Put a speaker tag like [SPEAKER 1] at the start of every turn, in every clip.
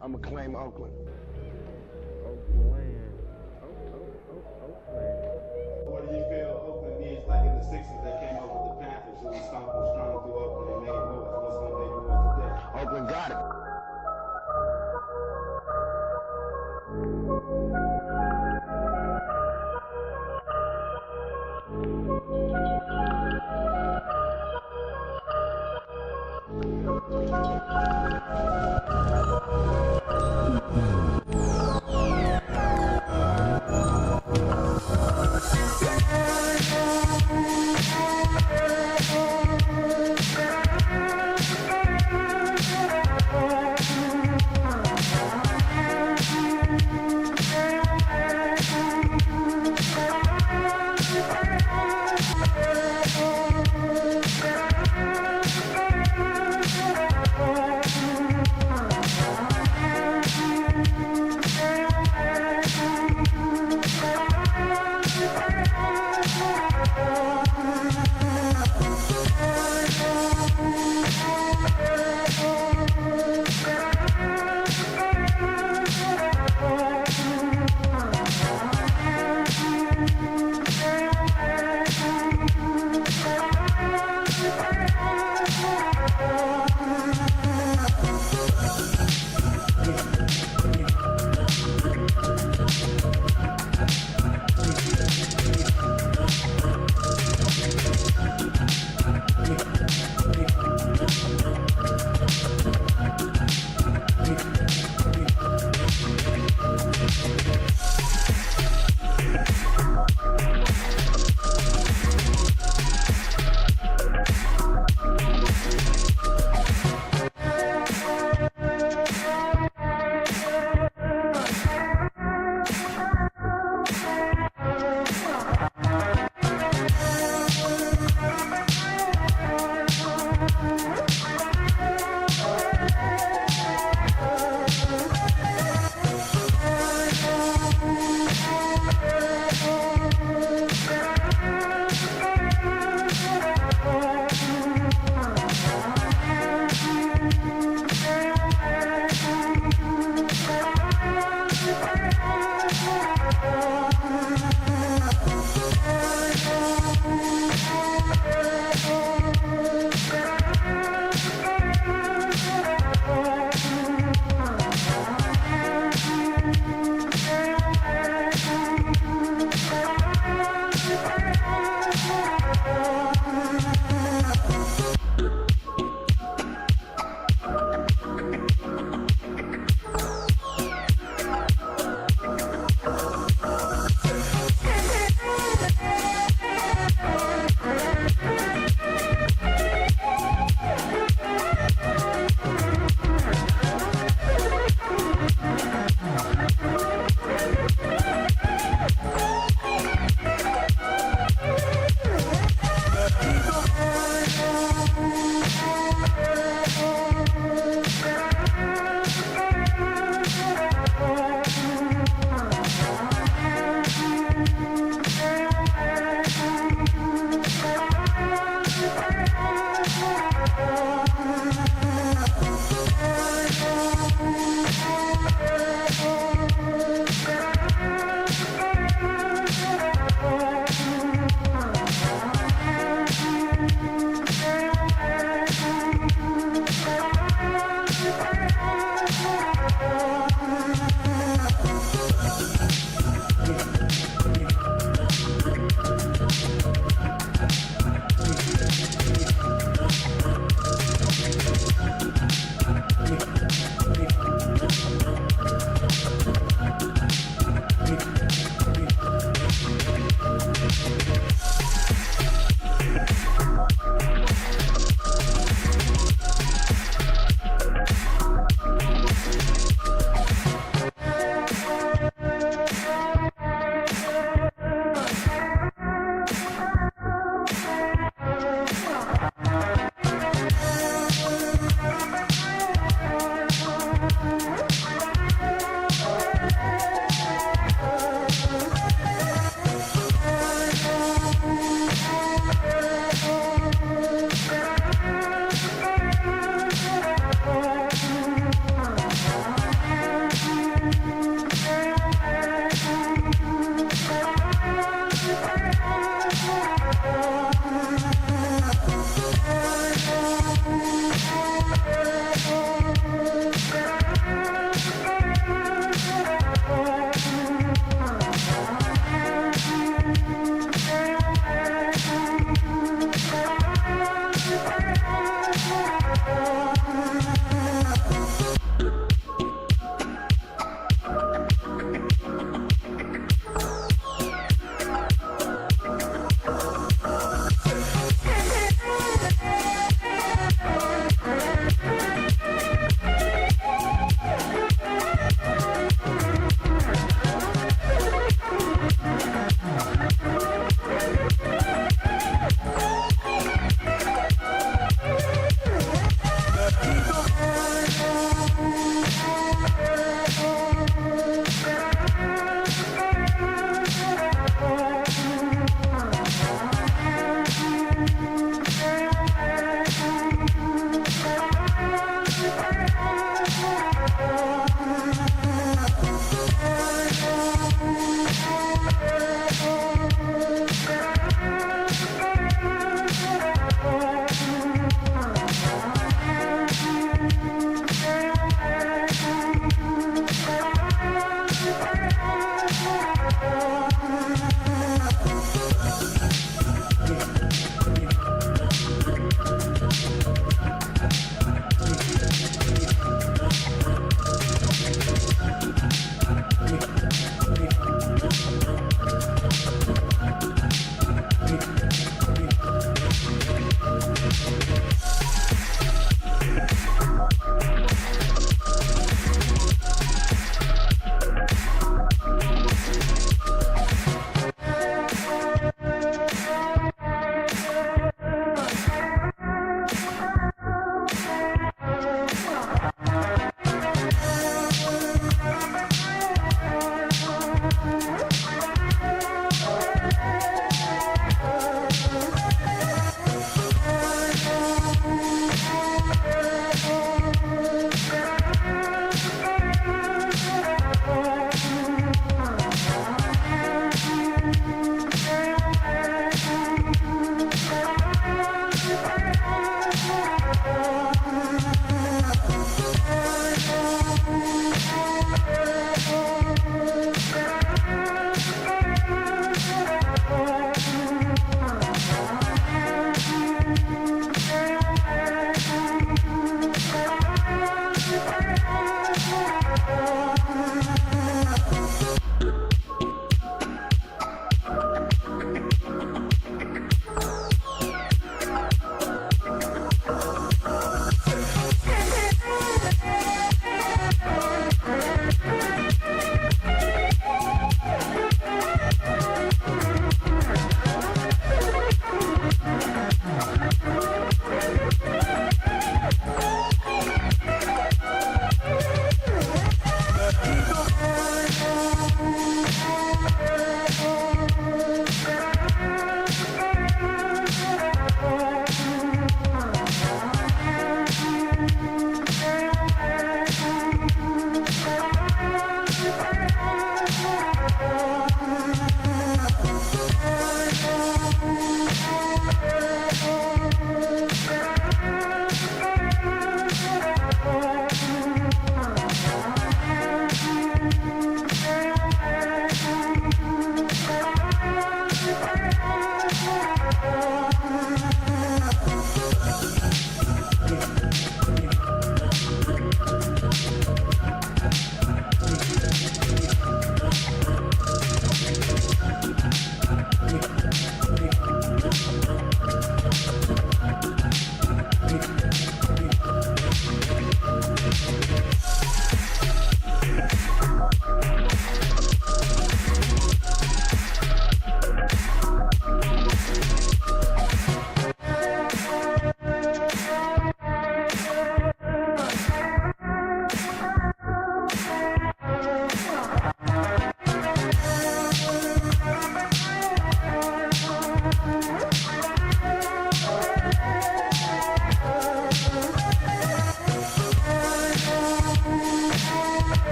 [SPEAKER 1] I'ma claim Oakland.
[SPEAKER 2] Oakland.
[SPEAKER 3] What do you feel Oakland needs, like in the 60s they came up with the Panthers who was stomping strong through Oakland and made noise? What's going to make noise today?
[SPEAKER 1] Oakland got it.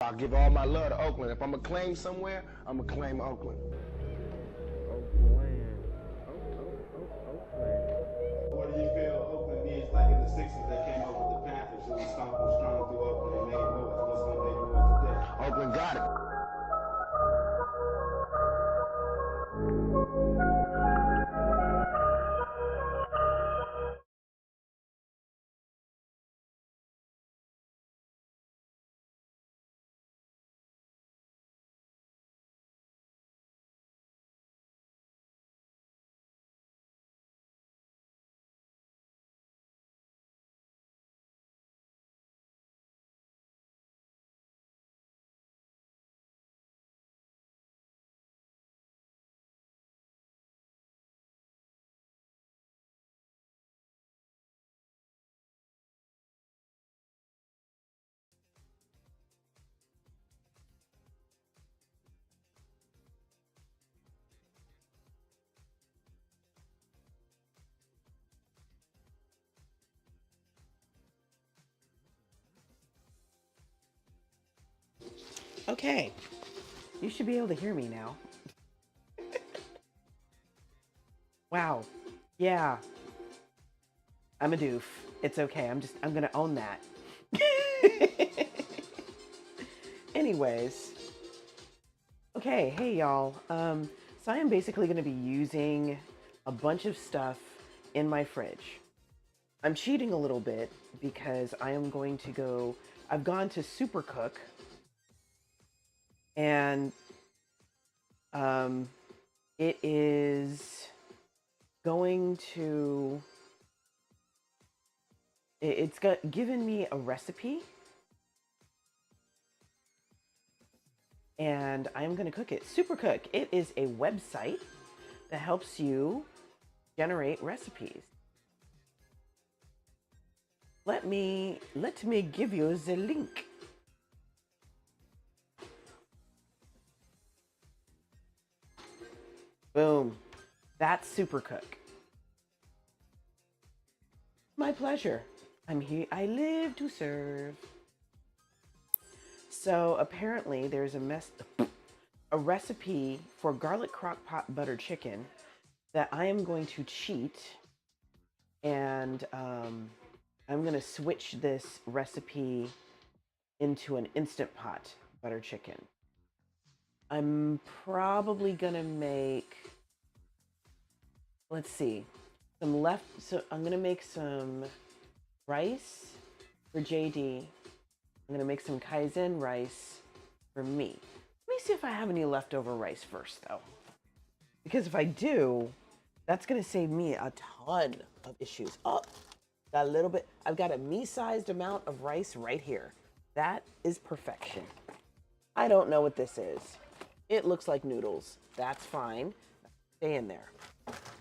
[SPEAKER 1] I give all my love to Oakland. If I'm going to claim somewhere, I'm going to claim Oakland.
[SPEAKER 2] Oakland.
[SPEAKER 3] What do you feel Oakland needs, like in the 60s, they came up with the Panthers, who was stomping strong through Oakland and made noise. What's going to make noise today?
[SPEAKER 1] Oakland got it.
[SPEAKER 2] Okay, you should be able to hear me now. Wow. Yeah. I'm a doof. It's okay. I'm gonna own that. Anyways. Okay, hey y'all. So I am basically gonna be using a bunch of stuff in my fridge. I'm cheating a little bit because I am going to go, I've gone to Supercook, and it is going to, it's given me a recipe, and I'm going to cook it. Supercook, it is a website that helps you generate recipes. Let me give you the link. Boom. That's Supercook. My pleasure. I'm here. I live to serve. So apparently there's a recipe for garlic crock-pot butter chicken that I am going to cheat, and I'm going to switch this recipe into an Instant Pot butter chicken. I'm probably going to make, let's see, so I'm going to make some rice for JD. I'm going to make some Kaizen rice for me. Let me see if I have any leftover rice first, though. Because if I do, that's going to save me a ton of issues. Oh, got a little bit. I've got a me-sized amount of rice right here. That is perfection. I don't know what this is. It looks like noodles. That's fine. Stay in there.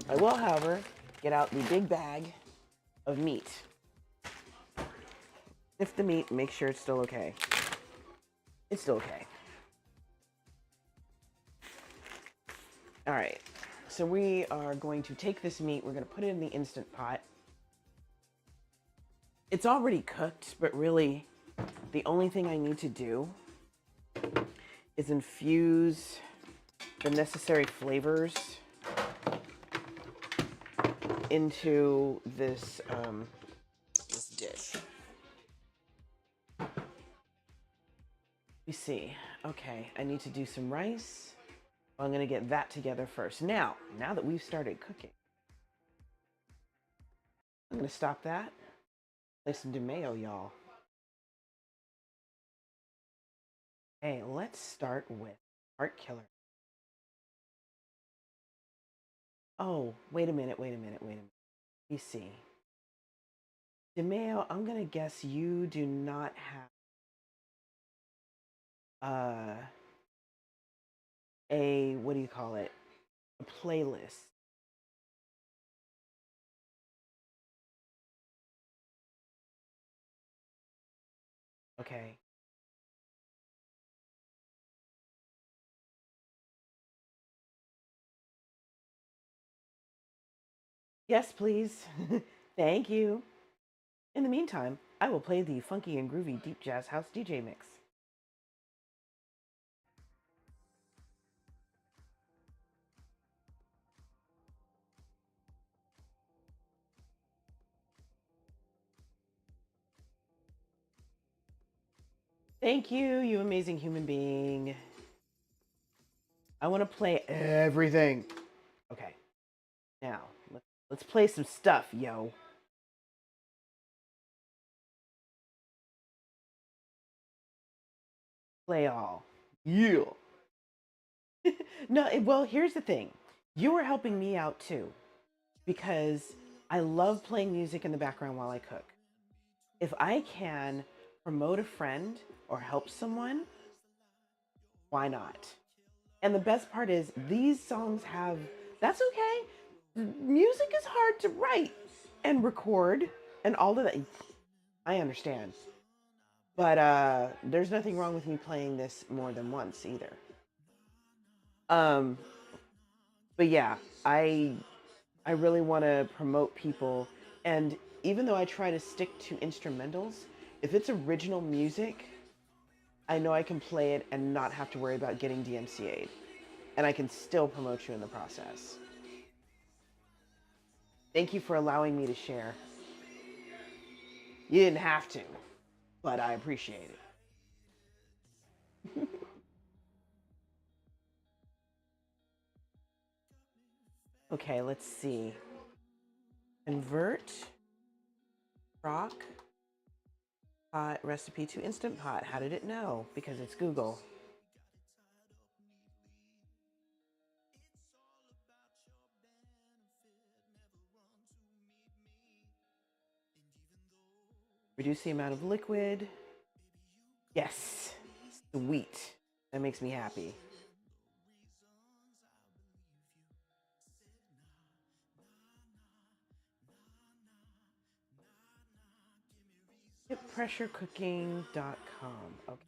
[SPEAKER 2] I will, however, get out the big bag of meat. Sniff the meat, make sure it's still okay. It's still okay. All right, so we are going to take this meat, we're gonna put it in the Instant Pot. It's already cooked, but really the only thing I need to do is infuse the necessary flavors into this, this dish. We see. Okay, I need to do some rice. Well, I'm gonna get that together first. Now that we've started cooking, I'm gonna stop that. Listen to DeMayo, y'all. Hey, let's start with Heart Killer. Oh, wait a minute. Let me see. DeMayo, I'm gonna guess you do not have a, what do you call it? A playlist. Okay. Yes, please. Thank you. In the meantime, I will play the funky and groovy deep jazz house DJ mix. Thank you, you amazing human being. I want to play everything. Okay. Now, let's play some stuff, yo. Play all. Yeah. No, well, here's the thing. You were helping me out too, because I love playing music in the background while I cook. If I can promote a friend or help someone, why not? And the best part is these songs have, that's okay. Music is hard to write and record and all of that. I understand. But there's nothing wrong with me playing this more than once either. Um, but yeah, I really want to promote people, and even though I try to stick to instrumentals, if it's original music, I know I can play it and not have to worry about getting DMCA'd, and I can still promote you in the process. Thank you for allowing me to share. You didn't have to, but I appreciate it. Okay, let's see. Convert crock pot recipe to Instant Pot. How did it know? Because it's Google. Reduce the amount of liquid. Yes, sweet. That makes me happy. HitPressureCooking.com. Okay.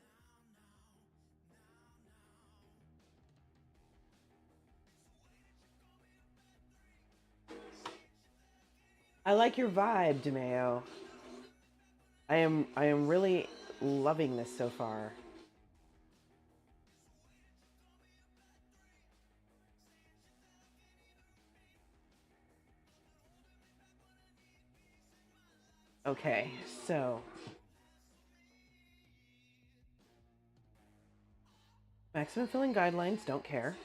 [SPEAKER 2] I like your vibe, DeMeo. I am really loving this so far. Okay, so maximum filling guidelines, don't care.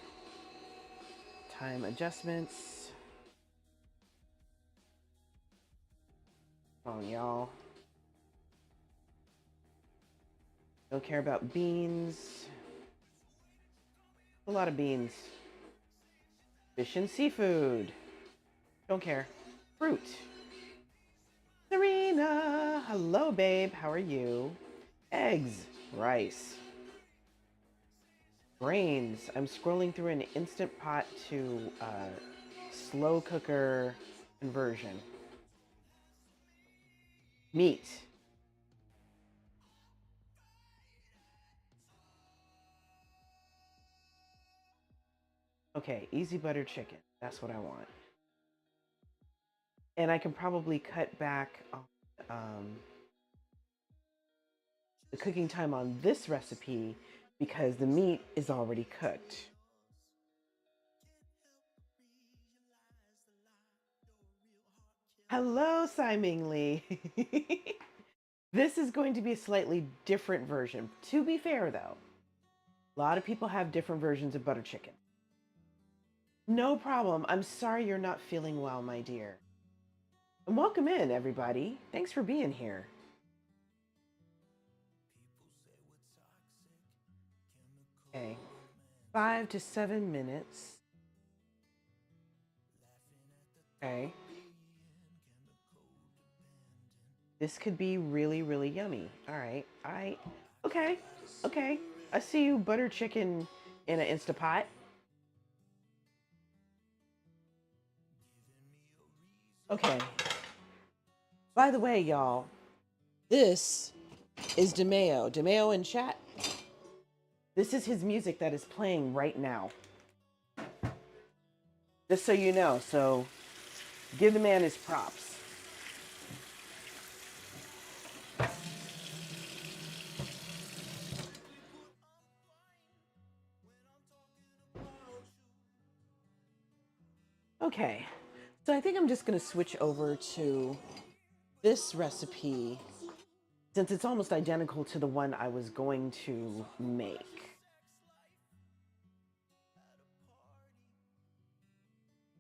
[SPEAKER 2] Time adjustments. Come on, y'all. Don't care about beans. A lot of beans. Fish and seafood. Don't care. Fruit. Serena. Hello, babe. How are you? Eggs. Rice. Grains. I'm scrolling through an Instant Pot to slow cooker conversion. Meat. Okay, easy butter chicken. That's what I want. And I can probably cut back on the cooking time on this recipe because the meat is already cooked. Hello, Simon Lee. This is going to be a slightly different version. To be fair, though, a lot of people have different versions of butter chicken. No problem. I'm sorry you're not feeling well, my dear. And welcome in, everybody. Thanks for being here. Okay, 5 to 7 minutes. Okay. This could be really, really yummy. All right. Okay. Okay. I see you butter chicken in an Instapot. Okay. By the way, y'all, this is DeMeo. DeMeo in chat. This is his music that is playing right now. Just so you know. So give the man his props. Okay, so I think I'm just going to switch over to this recipe since it's almost identical to the one I was going to make.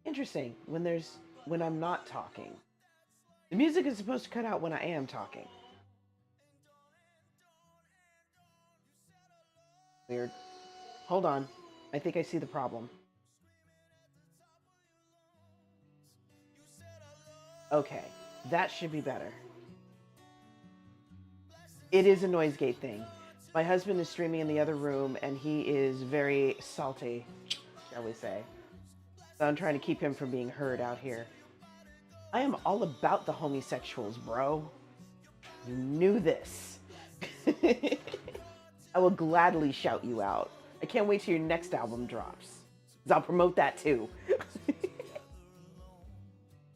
[SPEAKER 2] Interesting, when I'm not talking. The music is supposed to cut out when I am talking. Weird. Hold on. I think I see the problem. Okay, that should be better. It is a noise gate thing. My husband is streaming in the other room and he is very salty, shall we say. So I'm trying to keep him from being heard out here. I am all about the homosexuals, bro. You knew this. I will gladly shout you out. I can't wait till your next album drops. 'Cause I'll promote that too.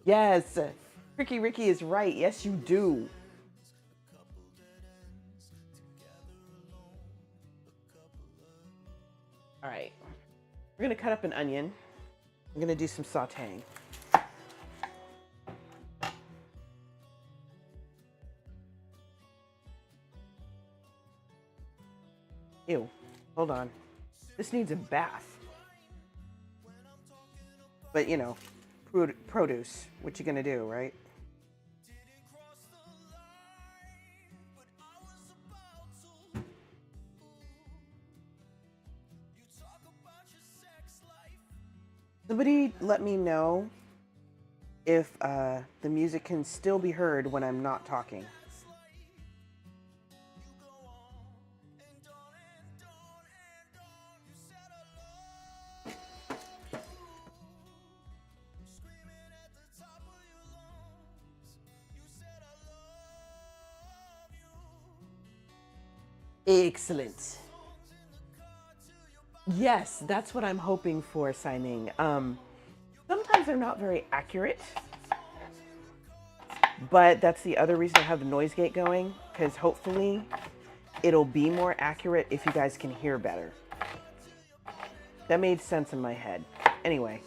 [SPEAKER 2] Yes, Ricky is right. Yes, you do. All right, we're gonna cut up an onion. I'm gonna do some sauteing. Ew, hold on. This needs a bath. But you know, produce, what you gonna do, right? Somebody let me know if the music can still be heard when I'm not talking. Excellent. Yes, that's what I'm hoping for, Siming. Sometimes they're not very accurate, but that's the other reason I have the noise gate going, because hopefully it'll be more accurate if you guys can hear better. That made sense in my head. Anyway.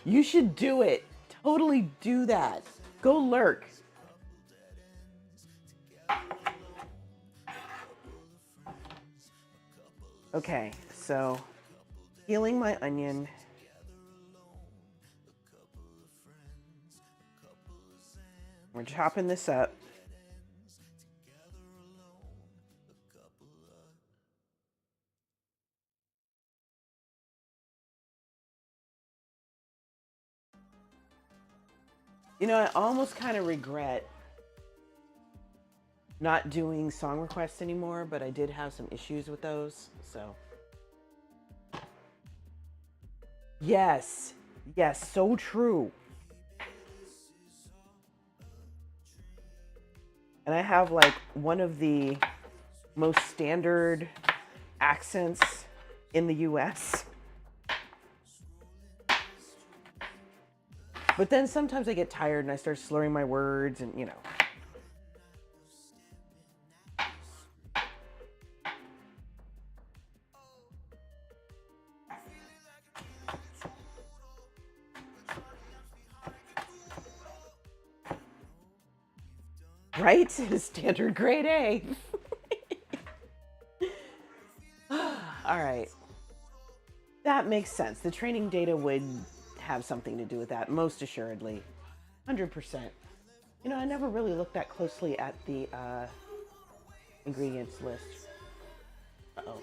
[SPEAKER 2] You should do it. Totally do that. Go lurk. Okay, so peeling my onion. We're chopping this up. You know, I almost kind of regret not doing song requests anymore, but I did have some issues with those, so. Yes, so true. And I have like one of the most standard accents in the US. But then sometimes I get tired and I start slurring my words and, you know. Right? Standard grade A. All right. That makes sense. The training data would have something to do with that, most assuredly. 100%. You know, I never really looked that closely at the ingredients list. Uh-oh.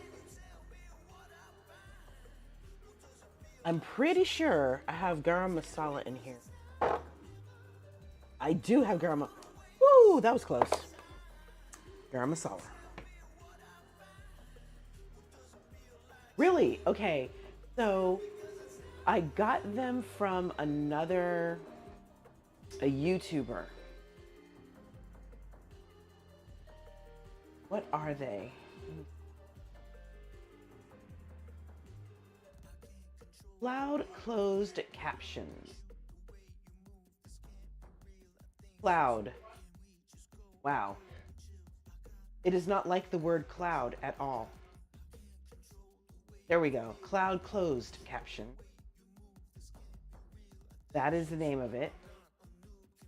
[SPEAKER 2] I'm pretty sure I have garam masala in here. I do have garam. Woo, that was close. Garam masala. Really? Okay. So I got them from a YouTuber. What are they? Cloud closed captions. Cloud. Wow. It is not like the word cloud at all. There we go. Cloud closed caption. That is the name of it.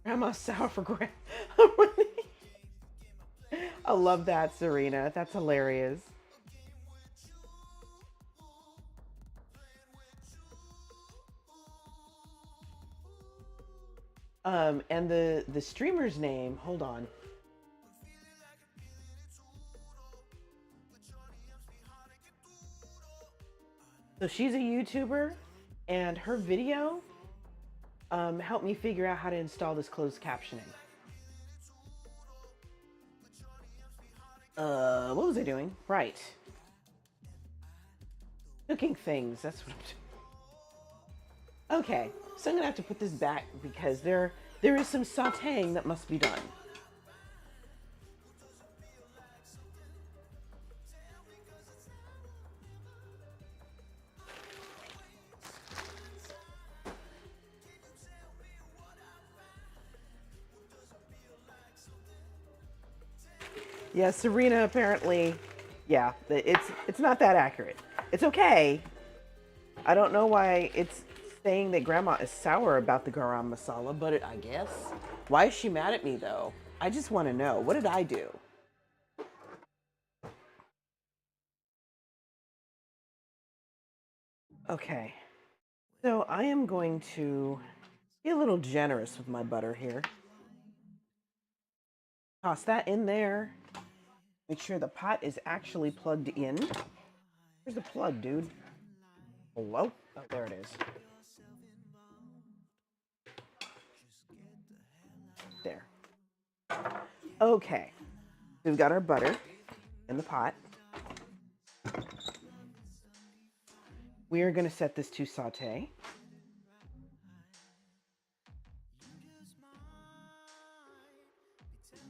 [SPEAKER 2] Grandma's sour for grand. I love that, Serena. That's hilarious. And the streamer's name, hold on. So she's a YouTuber, and her video helped me figure out how to install this closed captioning. What was I doing? Right. Cooking things, that's what I'm doing. Okay, so I'm gonna have to put this back because there is some sauteing that must be done. Yeah, Serena apparently, yeah, it's not that accurate. It's okay. I don't know why it's saying that Grandma is sour about the garam masala, but I guess. Why is she mad at me though? I just want to know. What did I do? Okay. So I am going to be a little generous with my butter here. Toss that in there. Make sure the pot is actually plugged in. Where's the plug, dude? Hello? Oh, there it is. There. Okay. We've got our butter in the pot. We are going to set this to saute.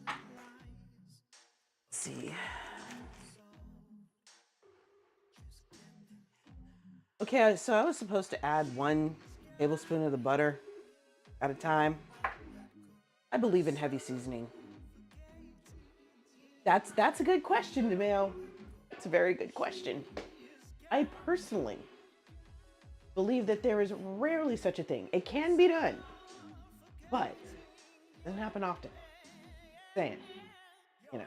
[SPEAKER 2] Let's see. Okay, so I was supposed to add 1 tablespoon of the butter at a time. I believe in heavy seasoning. That's a good question, DeMeo. It's a very good question. I personally believe that there is rarely such a thing. It can be done, but it doesn't happen often. Saying, you know.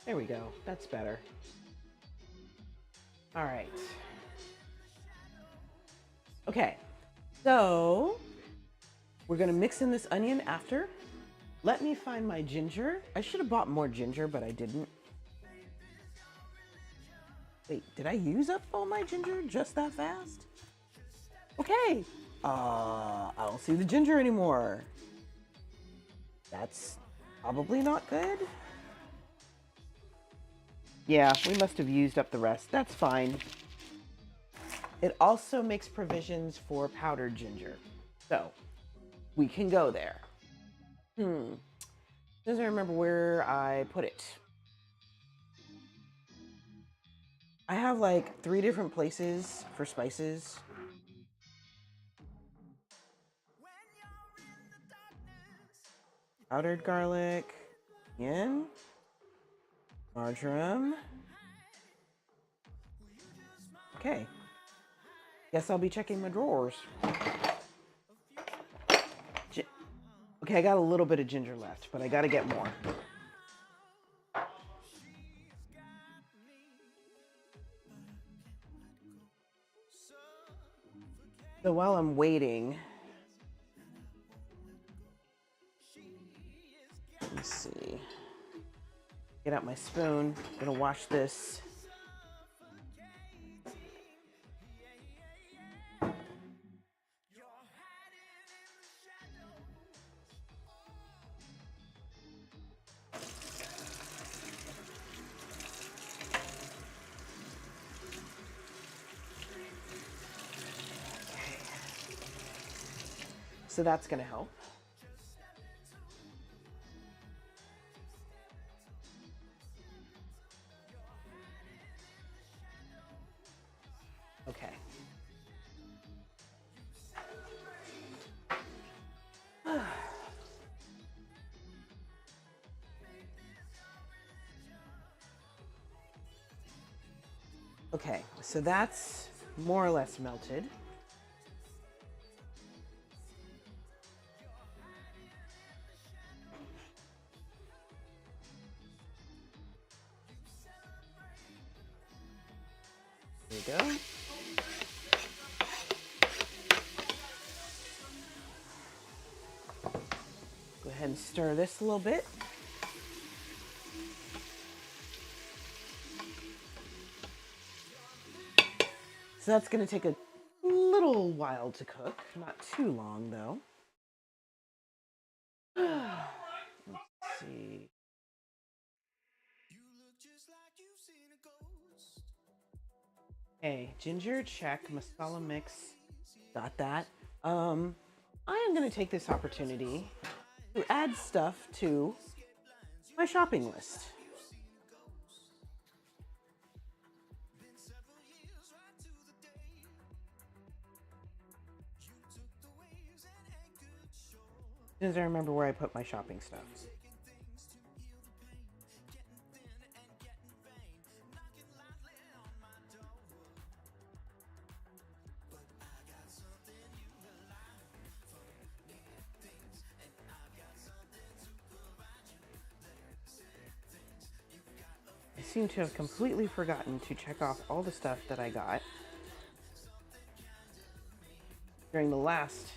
[SPEAKER 2] There we go. That's better. All right. Okay. So we're going to mix in this onion after. Let me find my ginger. I should have bought more ginger, but I didn't. Wait, did I use up all my ginger just that fast? Okay. I don't see the ginger anymore. That's probably not good. Yeah, we must have used up the rest. That's fine. It also makes provisions for powdered ginger. So, we can go there. Doesn't remember where I put it. I have like 3 different places for spices. Powdered garlic, onion, marjoram. Okay. Guess I'll be checking my drawers. Okay, I got a little bit of ginger left, but I gotta get more. So while I'm waiting, let me see. Get out my spoon. Gonna wash this. So that's going to help. Okay. Okay, so that's more or less melted. There you go. Go ahead and stir this a little bit. So that's going to take a little while to cook, not too long though. Let's see. Okay, ginger, check, masala mix, got that. I am going to take this opportunity to add stuff to my shopping list. As soon as I remember where I put my shopping stuff. I seem to have completely forgotten to check off all the stuff that I got during the last.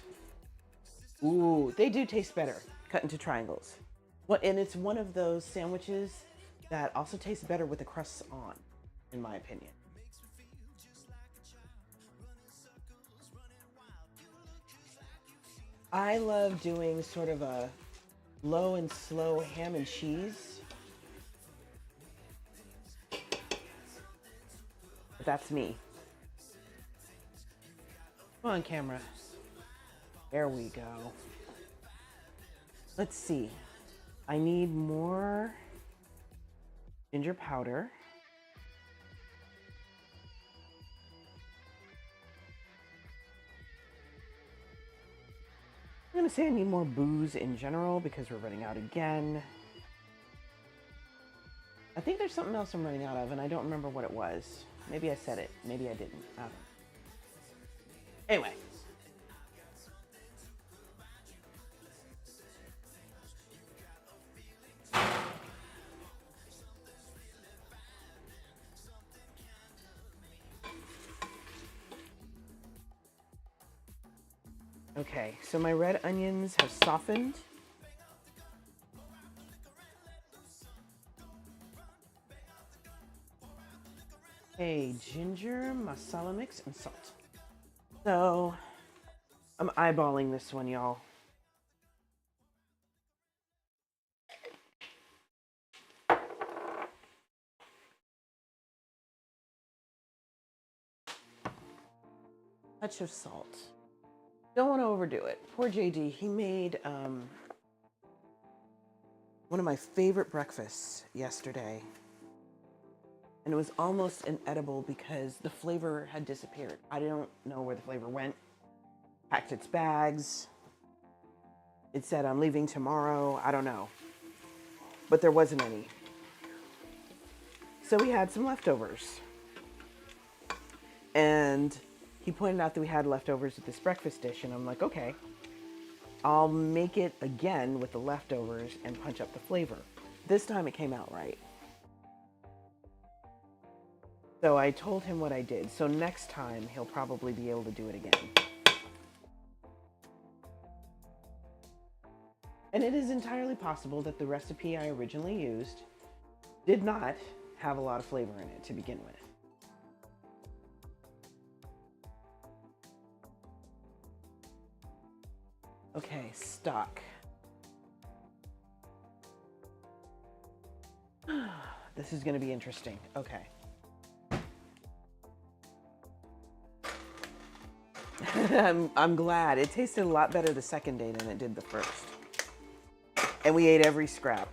[SPEAKER 2] Ooh, they do taste better cut into triangles. And it's one of those sandwiches that also tastes better with the crusts on, in my opinion. I love doing sort of a low and slow ham and cheese. But that's me. Come on, camera. There we go. Let's see. I need more ginger powder. I'm gonna say I need more booze in general because we're running out again. I think there's something else I'm running out of and I don't remember what it was. Maybe I said it, maybe I didn't. I don't know. Anyway. Okay, so my red onions have softened. Okay, ginger, masala mix, and salt. So, I'm eyeballing this one, y'all. Touch of salt. Don't want to overdo it. Poor JD, he made one of my favorite breakfasts yesterday. And it was almost inedible because the flavor had disappeared. I don't know where the flavor went. Packed its bags. It said, I'm leaving tomorrow. I don't know. But there wasn't any. So we had some leftovers. And he pointed out that we had leftovers with this breakfast dish, and I'm like, okay, I'll make it again with the leftovers and punch up the flavor. This time it came out right. So I told him what I did. So next time he'll probably be able to do it again. And it is entirely possible that the recipe I originally used did not have a lot of flavor in it to begin with. Okay, stock. This is going to be interesting. Okay. I'm glad. It tasted a lot better the second day than it did the first. And we ate every scrap.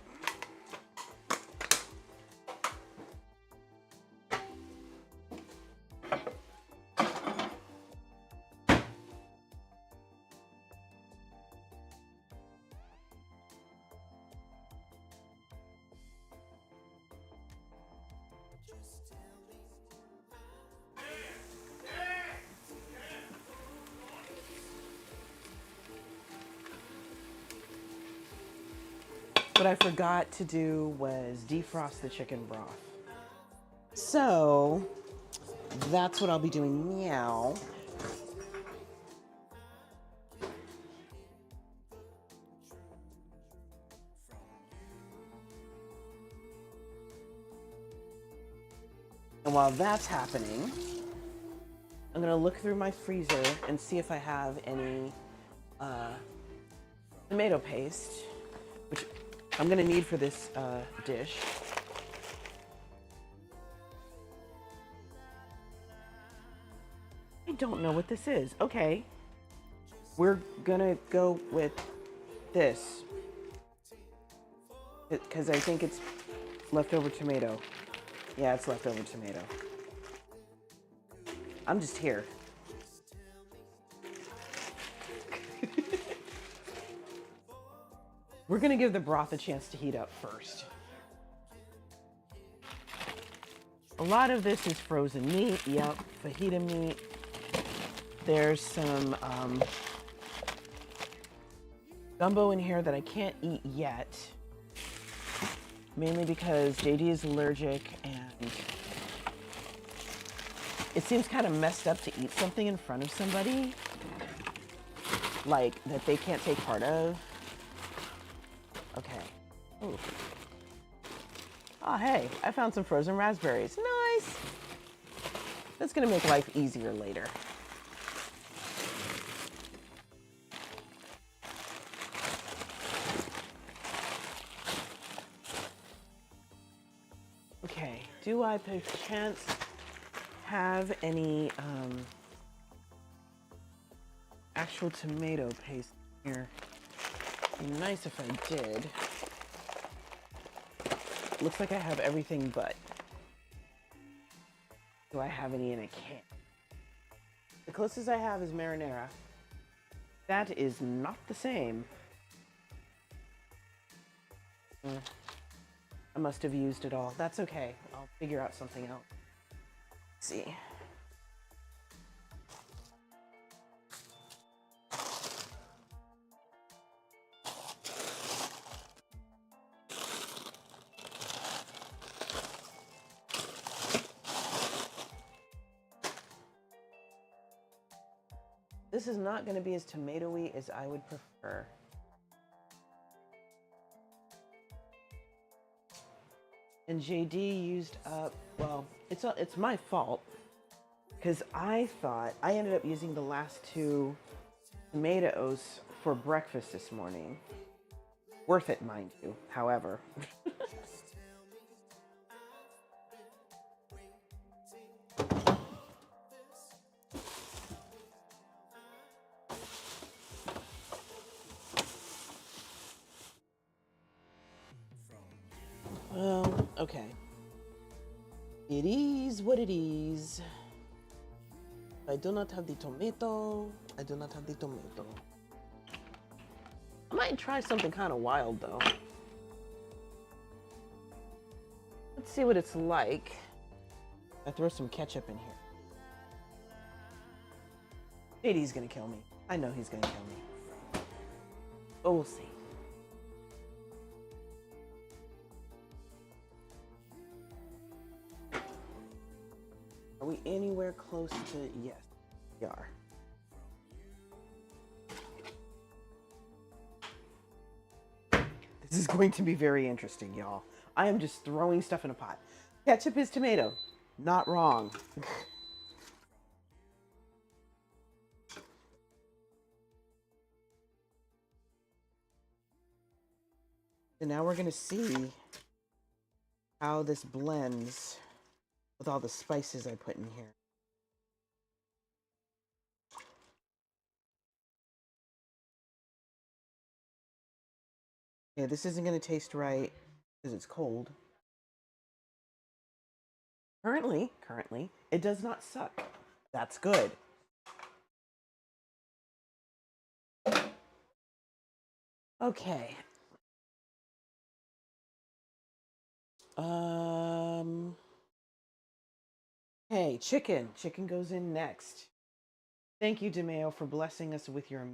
[SPEAKER 2] What I forgot to do was defrost the chicken broth. So that's what I'll be doing now. And while that's happening, I'm gonna look through my freezer and see if I have any tomato paste, which I'm gonna need for this dish. I don't know what this is. Okay, we're gonna go with this because I think it's leftover tomato. Yeah, it's leftover tomato. I'm just here. We're gonna give the broth a chance to heat up first. A lot of this is frozen meat. Yep, fajita meat. There's some gumbo in here that I can't eat yet. Mainly because JD is allergic and it seems kind of messed up to eat something in front of somebody, like that they can't take part of. Okay. Ooh. Oh, hey, I found some frozen raspberries. Nice. That's gonna make life easier later. Okay, do I perchance have any actual tomato paste here? It'd be nice if I did. Looks like I have everything but. Do I have any in a can? The closest I have is marinara. That is not the same. I must have used it all. That's okay. I'll figure out something else. Let's see. This is not going to be as tomatoey as I would prefer. And JD used up, well, it's my fault because I ended up using the last 2 tomatoes for breakfast this morning. Worth it, mind you, however. Well, okay. It is what it is. I do not have the tomato. I do not have the tomato. I might try something kind of wild, though. Let's see what it's like. I throw some ketchup in here. JD's gonna kill me. I know he's gonna kill me. But we'll see. Are we anywhere close to... Yes, we are. This is going to be very interesting, y'all. I am just throwing stuff in a pot. Ketchup is tomato. Not wrong. So now we're going to see how this blends with all the spices I put in here. Yeah, this isn't going to taste right because it's cold. Currently, it does not suck. That's good. Okay. Hey, chicken. Chicken goes in next. Thank you, DeMeo, for blessing us with your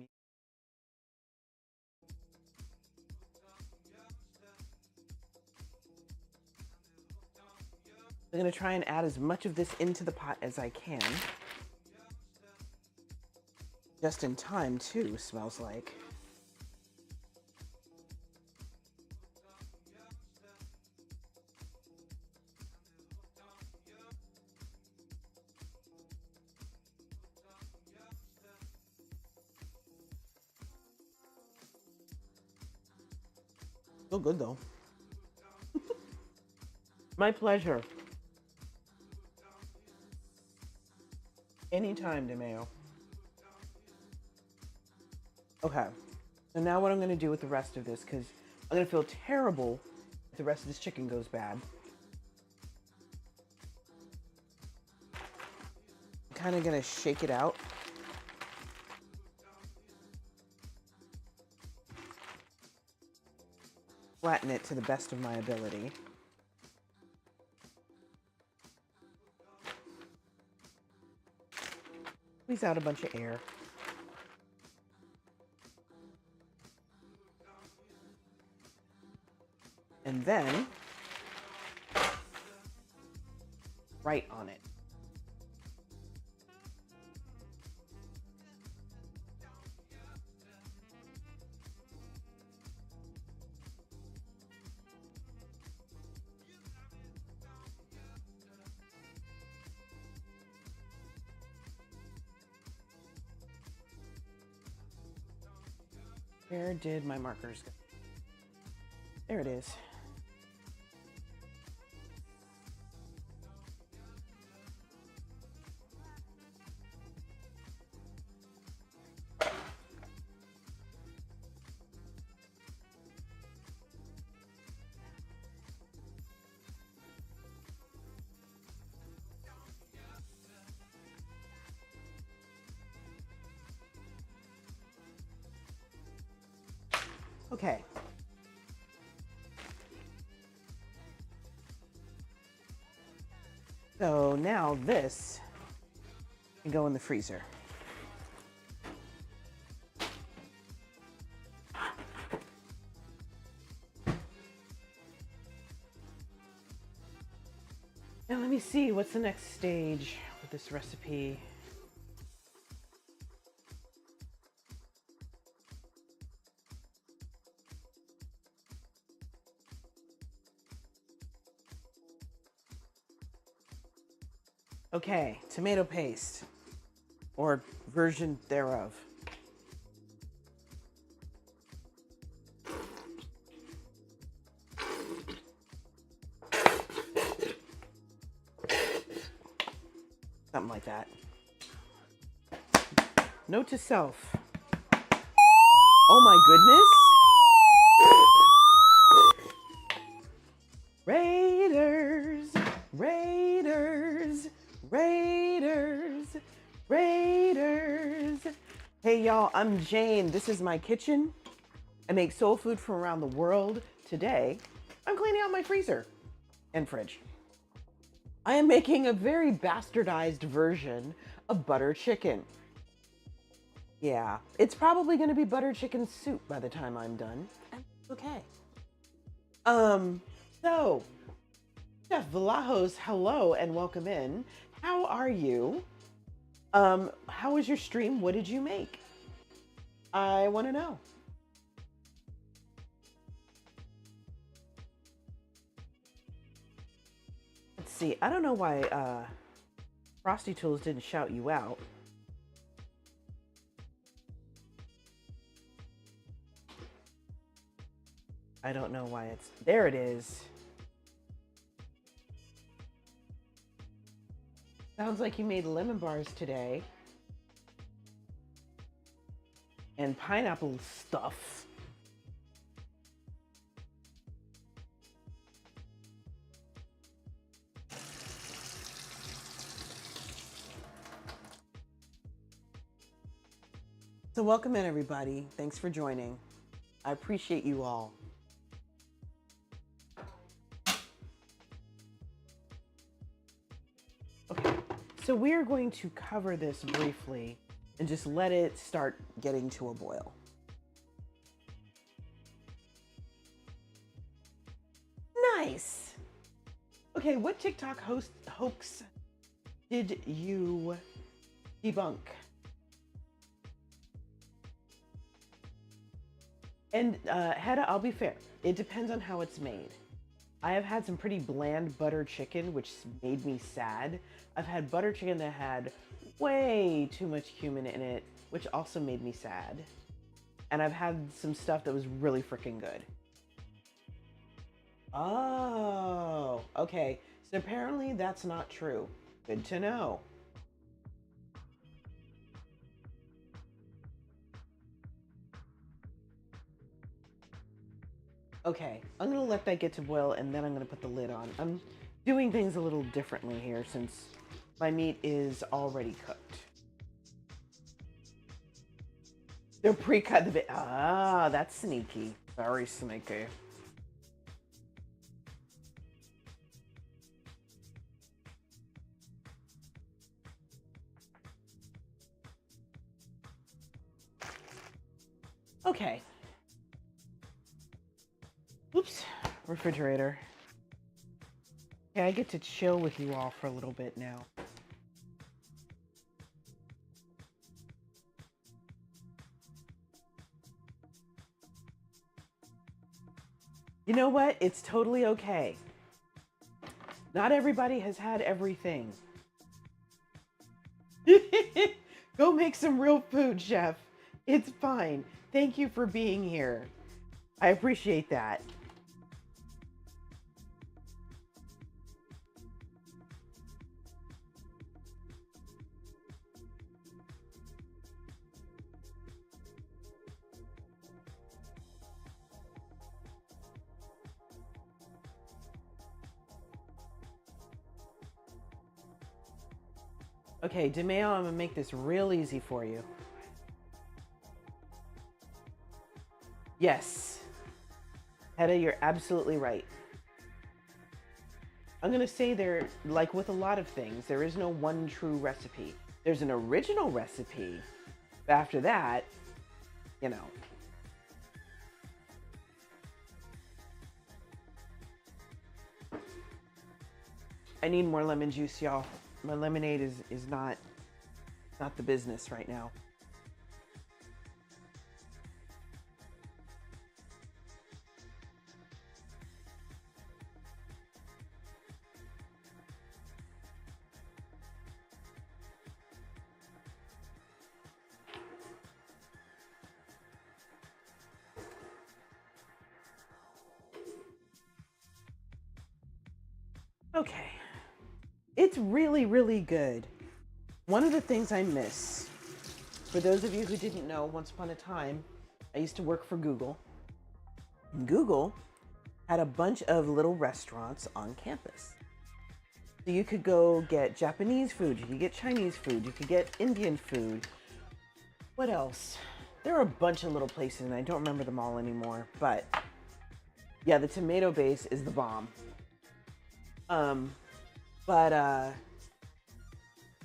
[SPEAKER 2] I'm going to try and add as much of this into the pot as I can. Just in time, too, smells like. So good, though. My pleasure. Anytime, DeMayo. Okay. So now what I'm going to do with the rest of this, because I'm going to feel terrible if the rest of this chicken goes bad. I'm kind of going to shake it out. Flatten it to the best of my ability. Squeeze out a bunch of air. And then, right on it. Where did my markers go? There it is. Okay. So now this can go in the freezer. Now let me see, what's the next stage with this recipe? Okay, tomato paste, or version thereof. Something like that. Note to self. Oh my goodness. Raiders, Raiders, Raiders, Raiders. Hey y'all, I'm Jane. This is my kitchen. I make soul food from around the world. Today, I'm cleaning out my freezer and fridge. I am making a very bastardized version of butter chicken. Yeah, it's probably going to be butter chicken soup by the time I'm done. Okay. So, Chef Vlahos, hello and welcome in. How are you? How was your stream? What did you make? I want to know. Let's see. I don't know why Frosty Tools didn't shout you out. I don't know why it's... There it is. Sounds like you made lemon bars today. And pineapple stuff. So welcome in, everybody. Thanks for joining. I appreciate you all. Okay, so we're going to cover this briefly and just let it start getting to a boil. Nice. Okay, what TikTok hoax did you debunk? And Hedda, I'll be fair. It depends on how it's made. I have had some pretty bland butter chicken, which made me sad. I've had butter chicken that had way too much cumin in it, which also made me sad. And I've had some stuff that was really freaking good. Oh, okay. So apparently that's not true. Good to know. Okay, I'm gonna let that get to boil and then I'm gonna put the lid on. I'm doing things a little differently here since my meat is already cooked. They're pre-cut the bit. Ah, that's sneaky. Very sneaky. Okay. Oops, refrigerator. Okay, I get to chill with you all for a little bit now. You know what? It's totally okay. Not everybody has had everything. Go make some real food, chef. It's fine. Thank you for being here. I appreciate that. Okay, DeMeo, I'm gonna make this real easy for you. Yes. Hedda, you're absolutely right. I'm gonna say there, like with a lot of things, there is no one true recipe. There's an original recipe, but after that, you know. I need more lemon juice, y'all. My lemonade is not the business right now. Okay. It's really, really good. One of the things I miss, for those of you who didn't know, once upon a time, I used to work for Google. Google had a bunch of little restaurants on campus. So you could go get Japanese food, you could get Chinese food, you could get Indian food. What else? There are a bunch of little places and I don't remember them all anymore, but yeah, the tomato base is the bomb.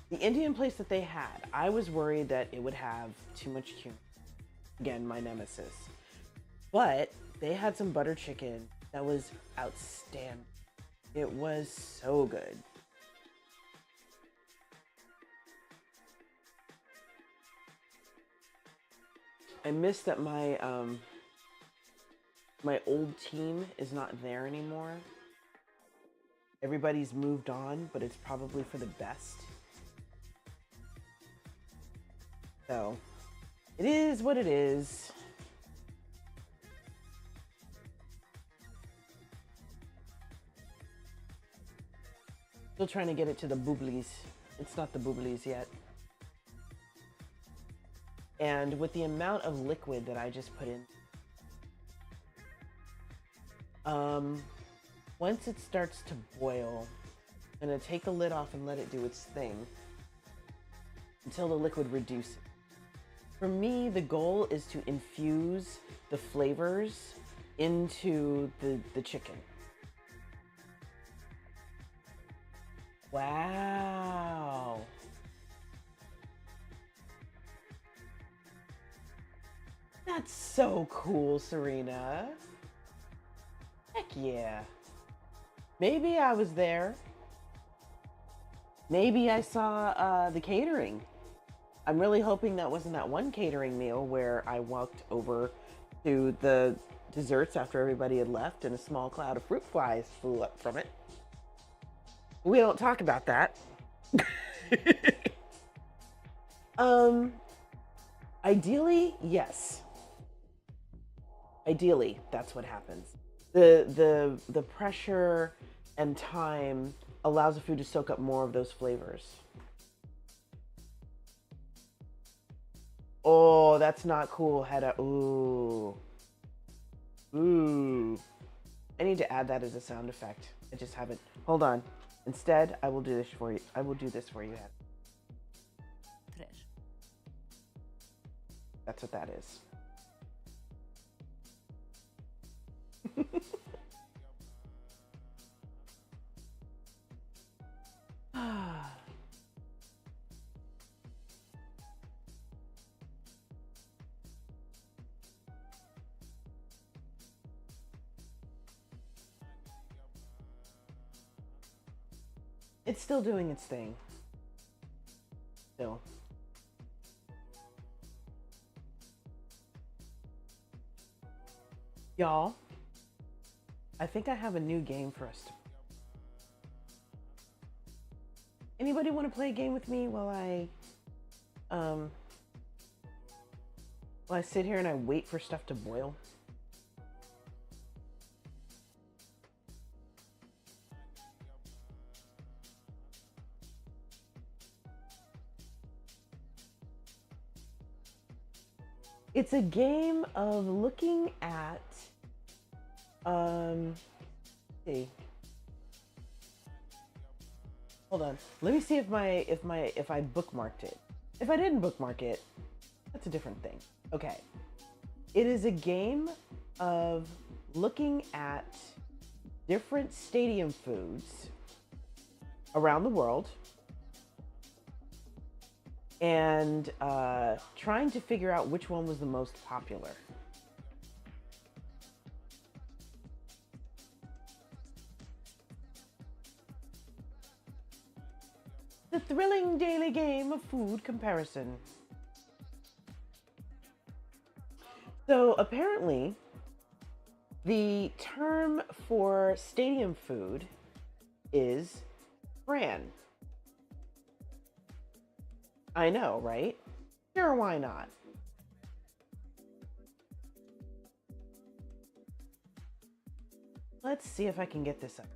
[SPEAKER 2] The Indian place that they had, I was worried that it would have too much cumin. Again, my nemesis. But they had some butter chicken that was outstanding. It was so good. I miss that my my old team is not there anymore. Everybody's moved on, but it's probably for the best. So, it is what it is. Still trying to get it to the booblies. It's not the booblies yet. And with the amount of liquid that I just put in, once it starts to boil, I'm gonna take the lid off and let it do its thing until the liquid reduces. For me, the goal is to infuse the flavors into the chicken. Wow. That's so cool, Serena. Heck yeah. Maybe I was there. Maybe I saw the catering. I'm really hoping that wasn't that one catering meal where I walked over to the desserts after everybody had left and a small cloud of fruit flies flew up from it. We don't talk about that. Ideally, yes. Ideally, that's what happens. The pressure and time allows the food to soak up more of those flavors. Oh, that's not cool, Hedda. Ooh. Ooh. I need to add that as a sound effect. I just haven't. Hold on. Instead, I will do this for you. I will do this for you, Hedda. That's what that is. It's still doing its thing. Still. Y'all, I think I have a new game for us to... Anybody want to play a game with me while I sit here and I wait for stuff to boil? It's a game of looking at, let's see. Hold on. Let me see if I bookmarked it. If I didn't bookmark it, that's a different thing. Okay. It is a game of looking at different stadium foods around the world and trying to figure out which one was the most popular. The thrilling daily game of food comparison. So apparently, the term for stadium food is scran. I know, right? Sure, why not? Let's see if I can get this up.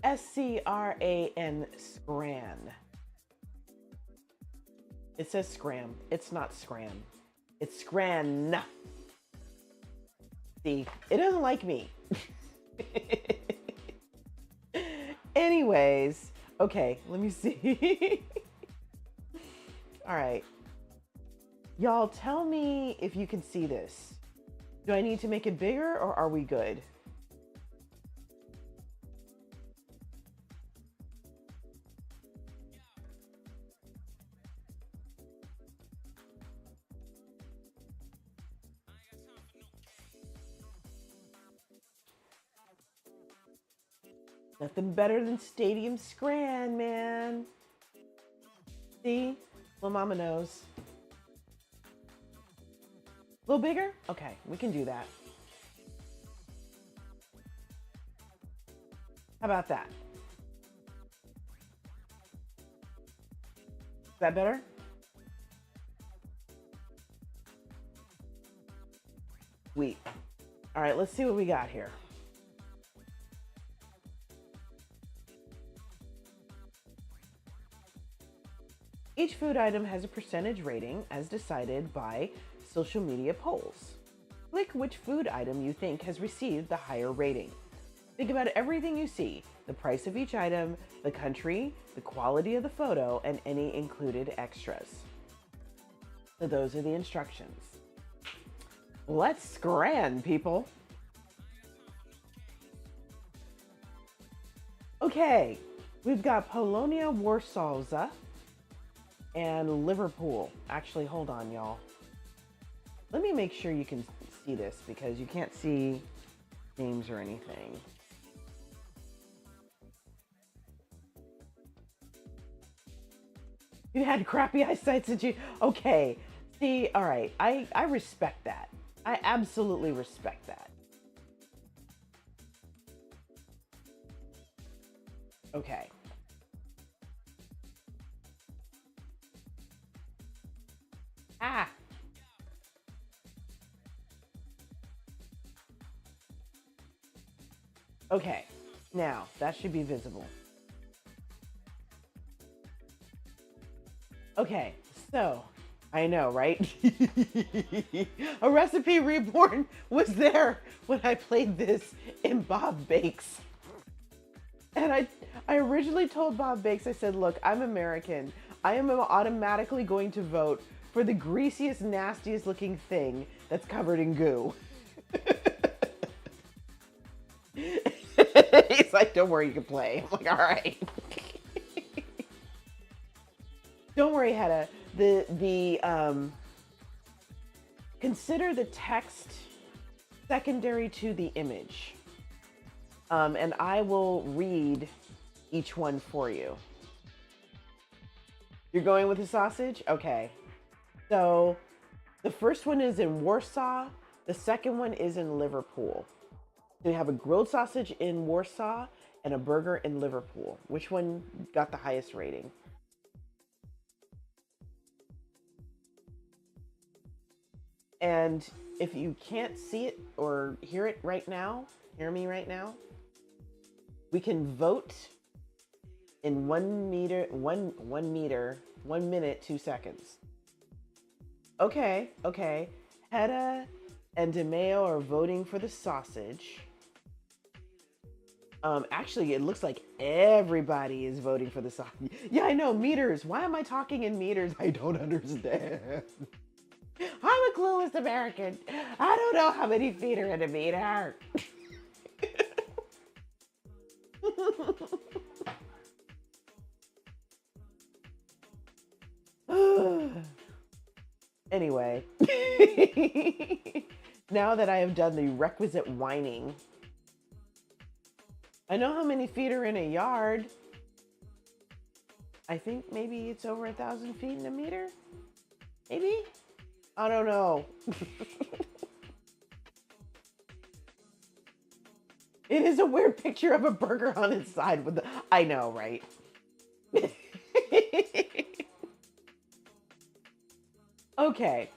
[SPEAKER 2] S-C-R-A-N, scran. It says scram. It's not scram. It's scran. See, it doesn't like me. Anyways, okay, let me see. All right. Y'all tell me if you can see this. Do I need to make it bigger or are we good? Nothing better than stadium scran, man. See? Little mama knows. A little bigger? Okay, we can do that. How about that? Is that better? Sweet. All right, let's see what we got here. Each food item has a percentage rating as decided by social media polls. Click which food item you think has received the higher rating. Think about everything you see, the price of each item, the country, the quality of the photo, and any included extras. So those are the instructions. Let's scran, people. Okay, We've got Polonia Warsaw and Liverpool. Actually, hold on, y'all. Let me make sure you can see this because you can't see names or anything. You had crappy eyesight since you... Okay. See, all right. I respect that. I absolutely respect that. Okay. Ah. Okay. Now, that should be visible. Okay, so, I know, right? A Recipe Reborn was there when I played this in Bob Bakes. And I originally told Bob Bakes, I said, look, I'm American. I am automatically going to vote for the greasiest, nastiest looking thing that's covered in goo. He's like, don't worry, you can play. I'm like, all right. Don't worry, Hedda. Consider the text secondary to the image. And I will read each one for you. You're going with the sausage? Okay. So the first one is in Warsaw. The second one is in Liverpool. So you have a grilled sausage in Warsaw and a burger in Liverpool. Which one got the highest rating? And if you can't see it or hear it right now, hear me right now, we can vote in 1 minute, 2 seconds. Okay. Hedda and DeMeo are voting for the sausage. Actually, it looks like everybody is voting for the sausage. Yeah, I know, meters. Why am I talking in meters? I don't understand. I'm a clueless American. I don't know how many feet are in a meter. Anyway, now that I have done the requisite whining, I know how many feet are in a yard. I think maybe it's over 1,000 feet in a meter. Maybe? I don't know. It is a weird picture of a burger on its side with the... I know, right? Okay.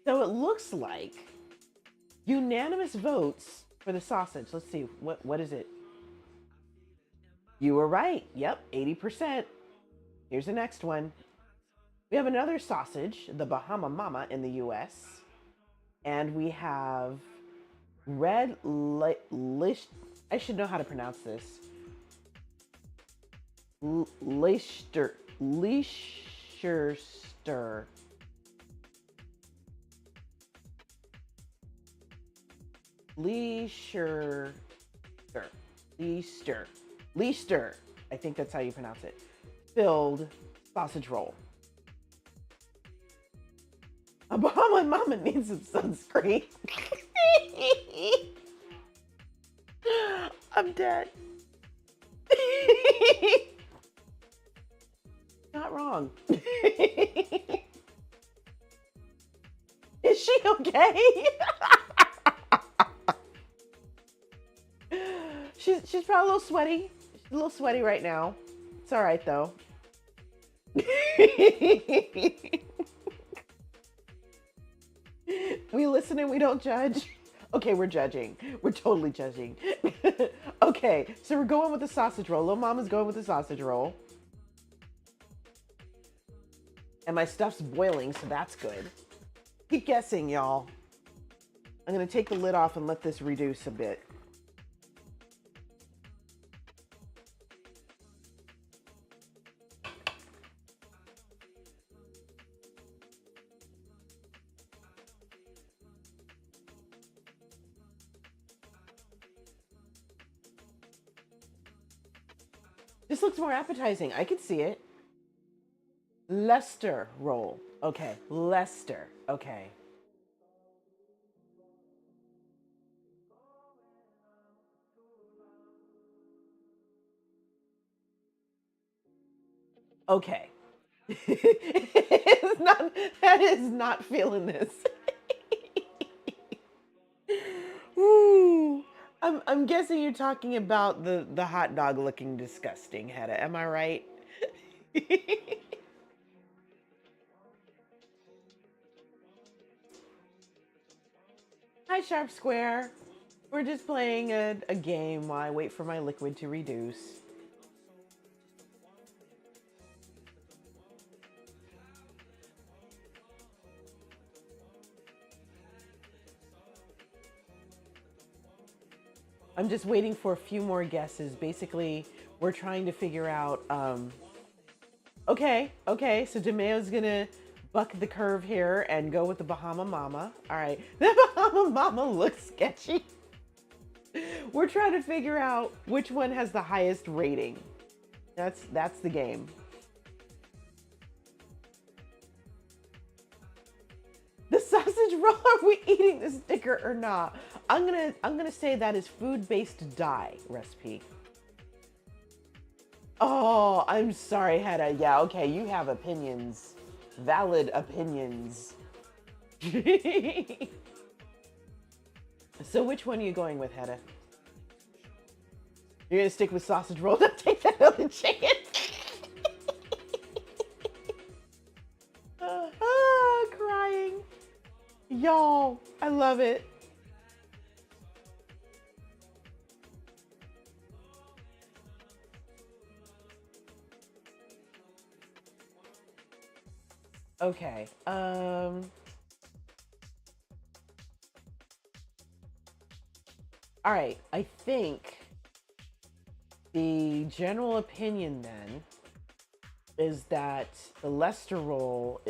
[SPEAKER 2] So it looks like unanimous votes for the sausage. Let's see. What is it? You were right. Yep, 80%. Here's the next one. We have another sausage, the Bahama Mama in the US. And we have red I should know how to pronounce this. Leicester. Leicester. I think that's how you pronounce it. Filled sausage roll. A Bahama Mama needs some sunscreen. I'm dead. Not wrong. Is she okay? She's probably a little sweaty. She's a little sweaty right now. It's all right though. We listen and we don't judge. Okay, we're judging. We're totally judging. Okay, so we're going with the sausage roll. Little Mama's going with the sausage roll. And my stuff's boiling, so that's good. Keep guessing, y'all. I'm gonna take the lid off and let this reduce a bit. This looks more appetizing. I could see it. Leicester roll. Okay, Leicester. Okay. Okay. It's not, that is not feeling this. Ooh. I'm guessing you're talking about the hot dog looking disgusting, Hedda. Am I right? Hi, Sharp Square. We're just playing a game while I wait for my liquid to reduce. I'm just waiting for a few more guesses. Basically, we're trying to figure out, okay, so DeMayo's gonna buck the curve here and go with the Bahama Mama. All right, the Bahama Mama looks sketchy. We're trying to figure out which one has the highest rating. That's the game. The sausage roll, are we eating the sticker or not? I'm gonna say that is food-based dye recipe. Oh, I'm sorry, Hedda. Yeah, okay, you have opinions. Valid opinions. So which one are you going with, Hedda? You're gonna stick with sausage roll? Don't take that other chicken. Crying. Y'all, I love it. Okay. All right. I think the general opinion then is that the Leicester roll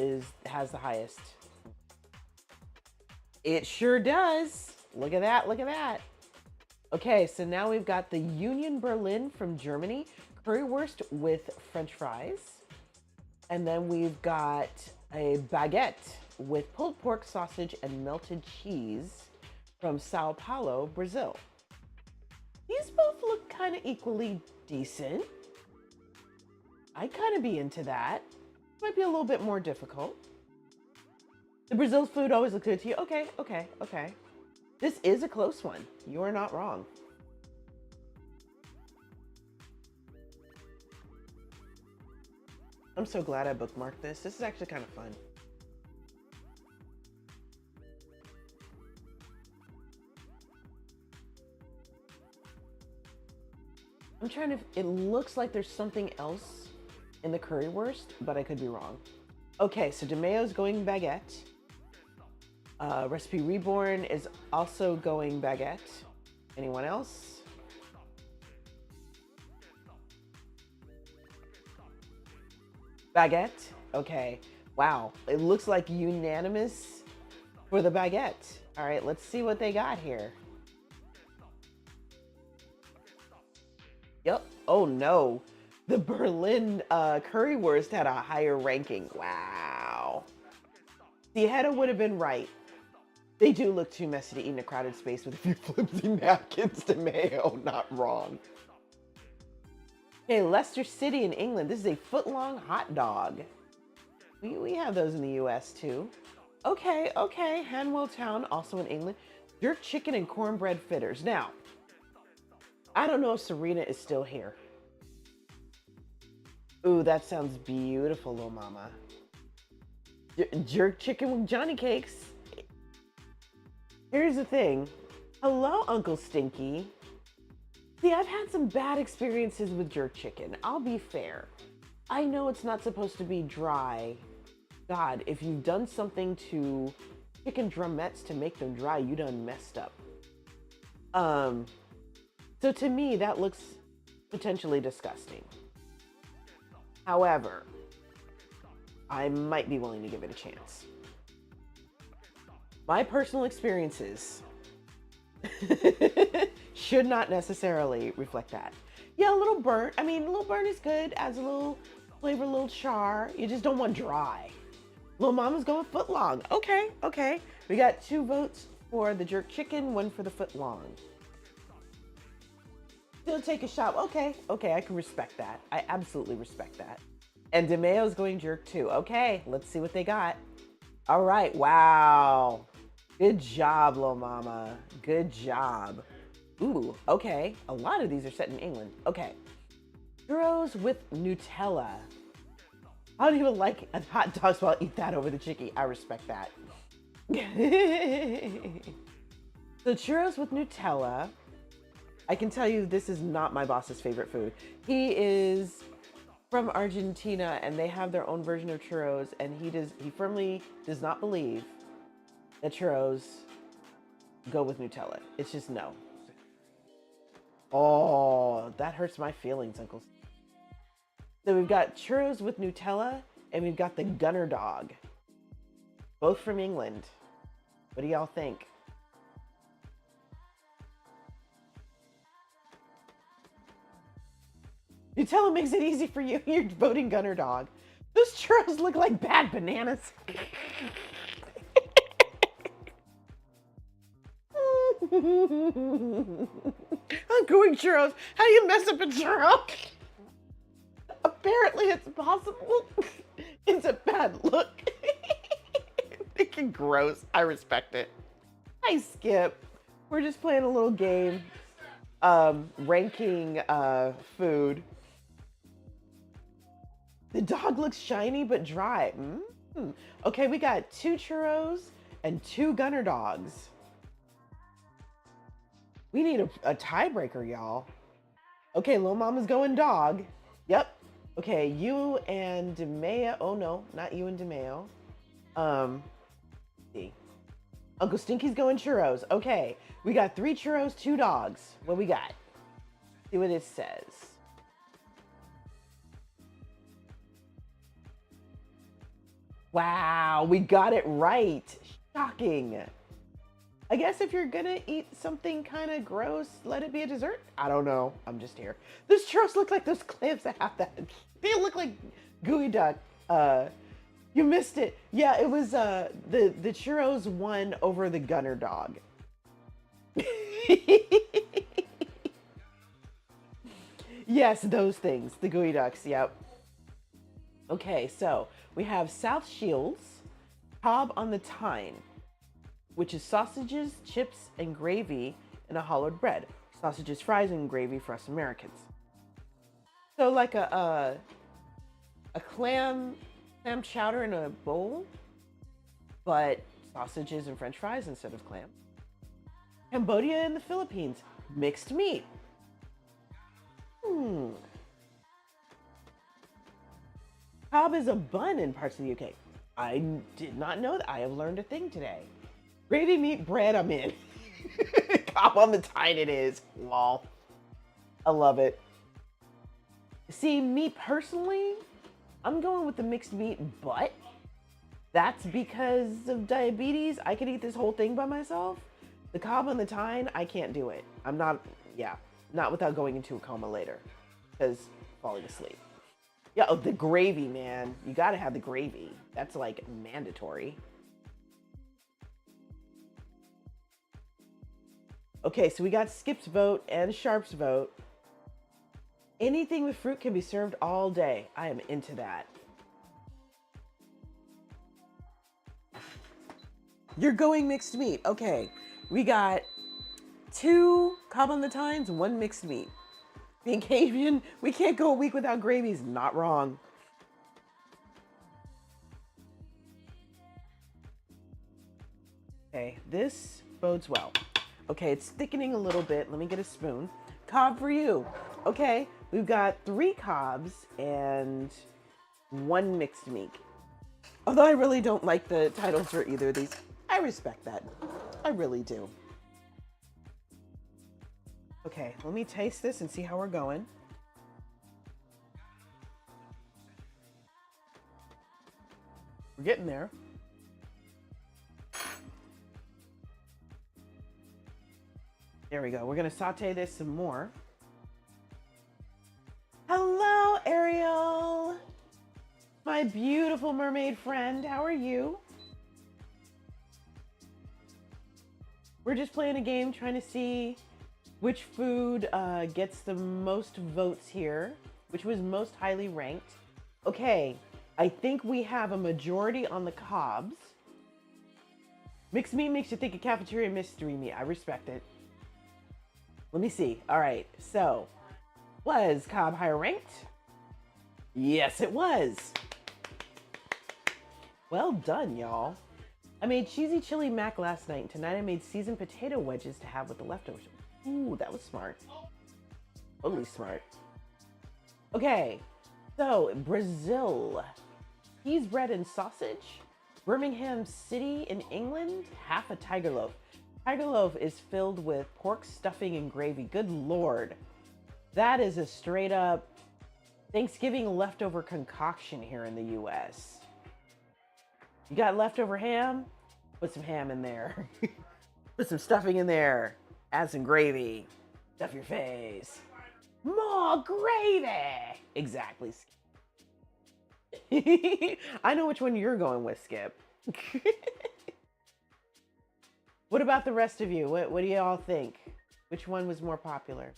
[SPEAKER 2] has the highest. It sure does. Look at that. Look at that. Okay, so now we've got the Union Berlin from Germany, currywurst with French fries. And then we've got a baguette with pulled pork sausage and melted cheese from Sao Paulo, Brazil. These both look kind of equally decent. I'd kind of be into that. Might be a little bit more difficult. The Brazil food always looks good to you. Okay, okay, okay. This is a close one. You are not wrong. I'm so glad I bookmarked this. This is actually kind of fun. I'm trying to, it looks like there's something else in the currywurst, but I could be wrong. Okay, so DeMayo's going baguette. Recipe Reborn is also going baguette. Anyone else? Baguette? Okay. Wow. It looks like unanimous for the baguette. All right, let's see what they got here. Yep. Oh no. The Berlin currywurst had a higher ranking. Wow. The Hedda would have been right. They do look too messy to eat in a crowded space with a few flimsy napkins. DeMayo, not wrong. Okay, Leicester City in England. This is a foot-long hot dog. We have those in the US too. Okay, okay. Hanwell Town, also in England. Jerk chicken and cornbread fritters. Now, I don't know if Serena is still here. Ooh, that sounds beautiful, little mama. Jerk chicken with Johnny cakes. Here's the thing. Hello, Uncle Stinky. See, I've had some bad experiences with jerk chicken. I'll be fair. I know it's not supposed to be dry. God, if you've done something to chicken drumettes to make them dry, you done messed up. So to me, that looks potentially disgusting. However, I might be willing to give it a chance. My personal experiences should not necessarily reflect that. Yeah, a little burnt. I mean, a little burnt is good. Adds a little flavor, a little char. You just don't want dry. Little Mama's going foot long. Okay, okay. We got 2 votes for the jerk chicken, 1 for the foot long. Still take a shot. Okay, okay, I can respect that. I absolutely respect that. And DeMayo's going jerk too. Okay, let's see what they got. All right, wow. Good job, Lil Mama. Good job. Ooh, okay. A lot of these are set in England. Okay. Churros with Nutella. I don't even like a hot dog, so I'll eat that over the chickie. I respect that. So churros with Nutella. I can tell you this is not my boss's favorite food. He is from Argentina and they have their own version of churros, and he firmly does not believe that churros go with Nutella. It's just no. Oh, that hurts my feelings, Uncle. So we've got churros with Nutella and we've got the Gunner Dog. Both from England. What do y'all think? Nutella makes it easy for you. You're voting Gunner Dog. Those churros look like bad bananas. I'm going churros. How do you mess up a churro? Apparently it's possible. It's a bad look. Thinking gross. I respect it. Hi, Skip. We're just playing a little game. Ranking food. The dog looks shiny but dry. Okay, we got 2 churros and 2 Gunner Dogs. We need a tiebreaker, y'all. Okay, Lil Mama's going dog. Yep. Okay, you and DeMayo. Oh no, not you and DeMayo. See. Uncle Stinky's going churros. Okay, we got 3 churros, 2 dogs. What we got? See what it says. Wow, we got it right. Shocking. I guess if you're gonna eat something kind of gross, let it be a dessert. I don't know. I'm just here. Those churros look like those clams that have that. They look like gooey duck. You missed it. Yeah, it was the churros won over the Gunner Dog. Yes, those things. The gooey ducks. Yep. Okay, so we have South Shields, Cobb on the Tyne, which is sausages, chips, and gravy in a hollowed bread. Sausages, fries, and gravy for us Americans. So like a clam chowder in a bowl, but sausages and French fries instead of clam. Cambodia and the Philippines, mixed meat. Cobb is a bun in parts of the UK. I did not know that. I have learned a thing today. Gravy meat bread, I'm in. Cobb on the Tyne it is. Lol. I love it. See, me personally, I'm going with the mixed meat, but that's because of diabetes. I could eat this whole thing by myself. The Cobb on the Tyne, I can't do it. I'm not, not without going into a coma later, because falling asleep. Yeah, oh, the gravy, man. You gotta have the gravy. That's like mandatory. Okay, so we got Skip's vote and Sharp's vote. Anything with fruit can be served all day. I am into that. You're going mixed meat. Okay, we got 2 Cobb on the Tynes, 1 mixed meat. Being Cajun, we can't go a week without gravies. Not wrong. Okay, this bodes well. Okay, it's thickening a little bit. Let me get a spoon. Cobb for you. Okay, we've got 3 Cobbs and 1 mixed meat. Although I really don't like the titles for either of these. I respect that. I really do. Okay, let me taste this and see how we're going. We're getting there. There we go. We're gonna saute this some more. my beautiful mermaid friend. How are you? We're just playing a game trying to see which food gets the most votes here, which was most highly ranked. Okay, I think we have a majority on the Cobbs. Mixed meat makes you think of cafeteria mystery meat. I respect it. Let me see. All right, so was Cobb higher ranked? Yes, it was. Well done, y'all. I made cheesy chili mac last night, and tonight I made seasoned potato wedges to have with the leftovers. Ooh, that was smart. Totally smart. Okay, so Brazil. Cheese bread and sausage. Birmingham City in England, half a tiger loaf. Tiger loaf is filled with pork stuffing and gravy. Good Lord. That is a straight up Thanksgiving leftover concoction here in the US. You got leftover ham? Put some ham in there. Put some stuffing in there. Add some gravy. Stuff your face. More gravy. Exactly. I know which one you're going with, Skip. What about the rest of you? What do you all think? Which one was more popular?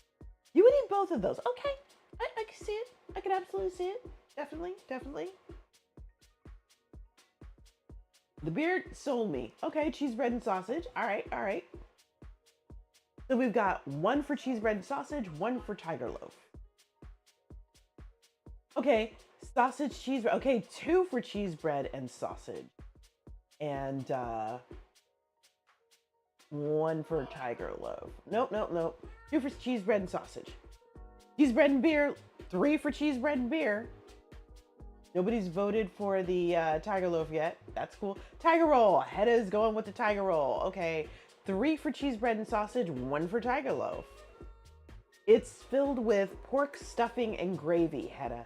[SPEAKER 2] You would eat both of those. Okay. I can see it. I can absolutely see it. Definitely. Definitely. The beard sold me. Okay, cheese bread and sausage. All right, all right. So we've got one for cheese bread and sausage, one for tiger loaf. Okay, sausage, cheese bread. Okay, two for cheese bread and sausage. And one for tiger loaf. Nope, nope, nope. Two for cheese bread and sausage. Cheese bread and beer. Three for cheese bread and beer. Nobody's voted for the tiger loaf yet. That's cool. Tiger roll. Hedda's going with the tiger roll. Okay. 3 for cheese bread and sausage, 1 for tiger loaf. It's filled with pork stuffing and gravy, Hedda.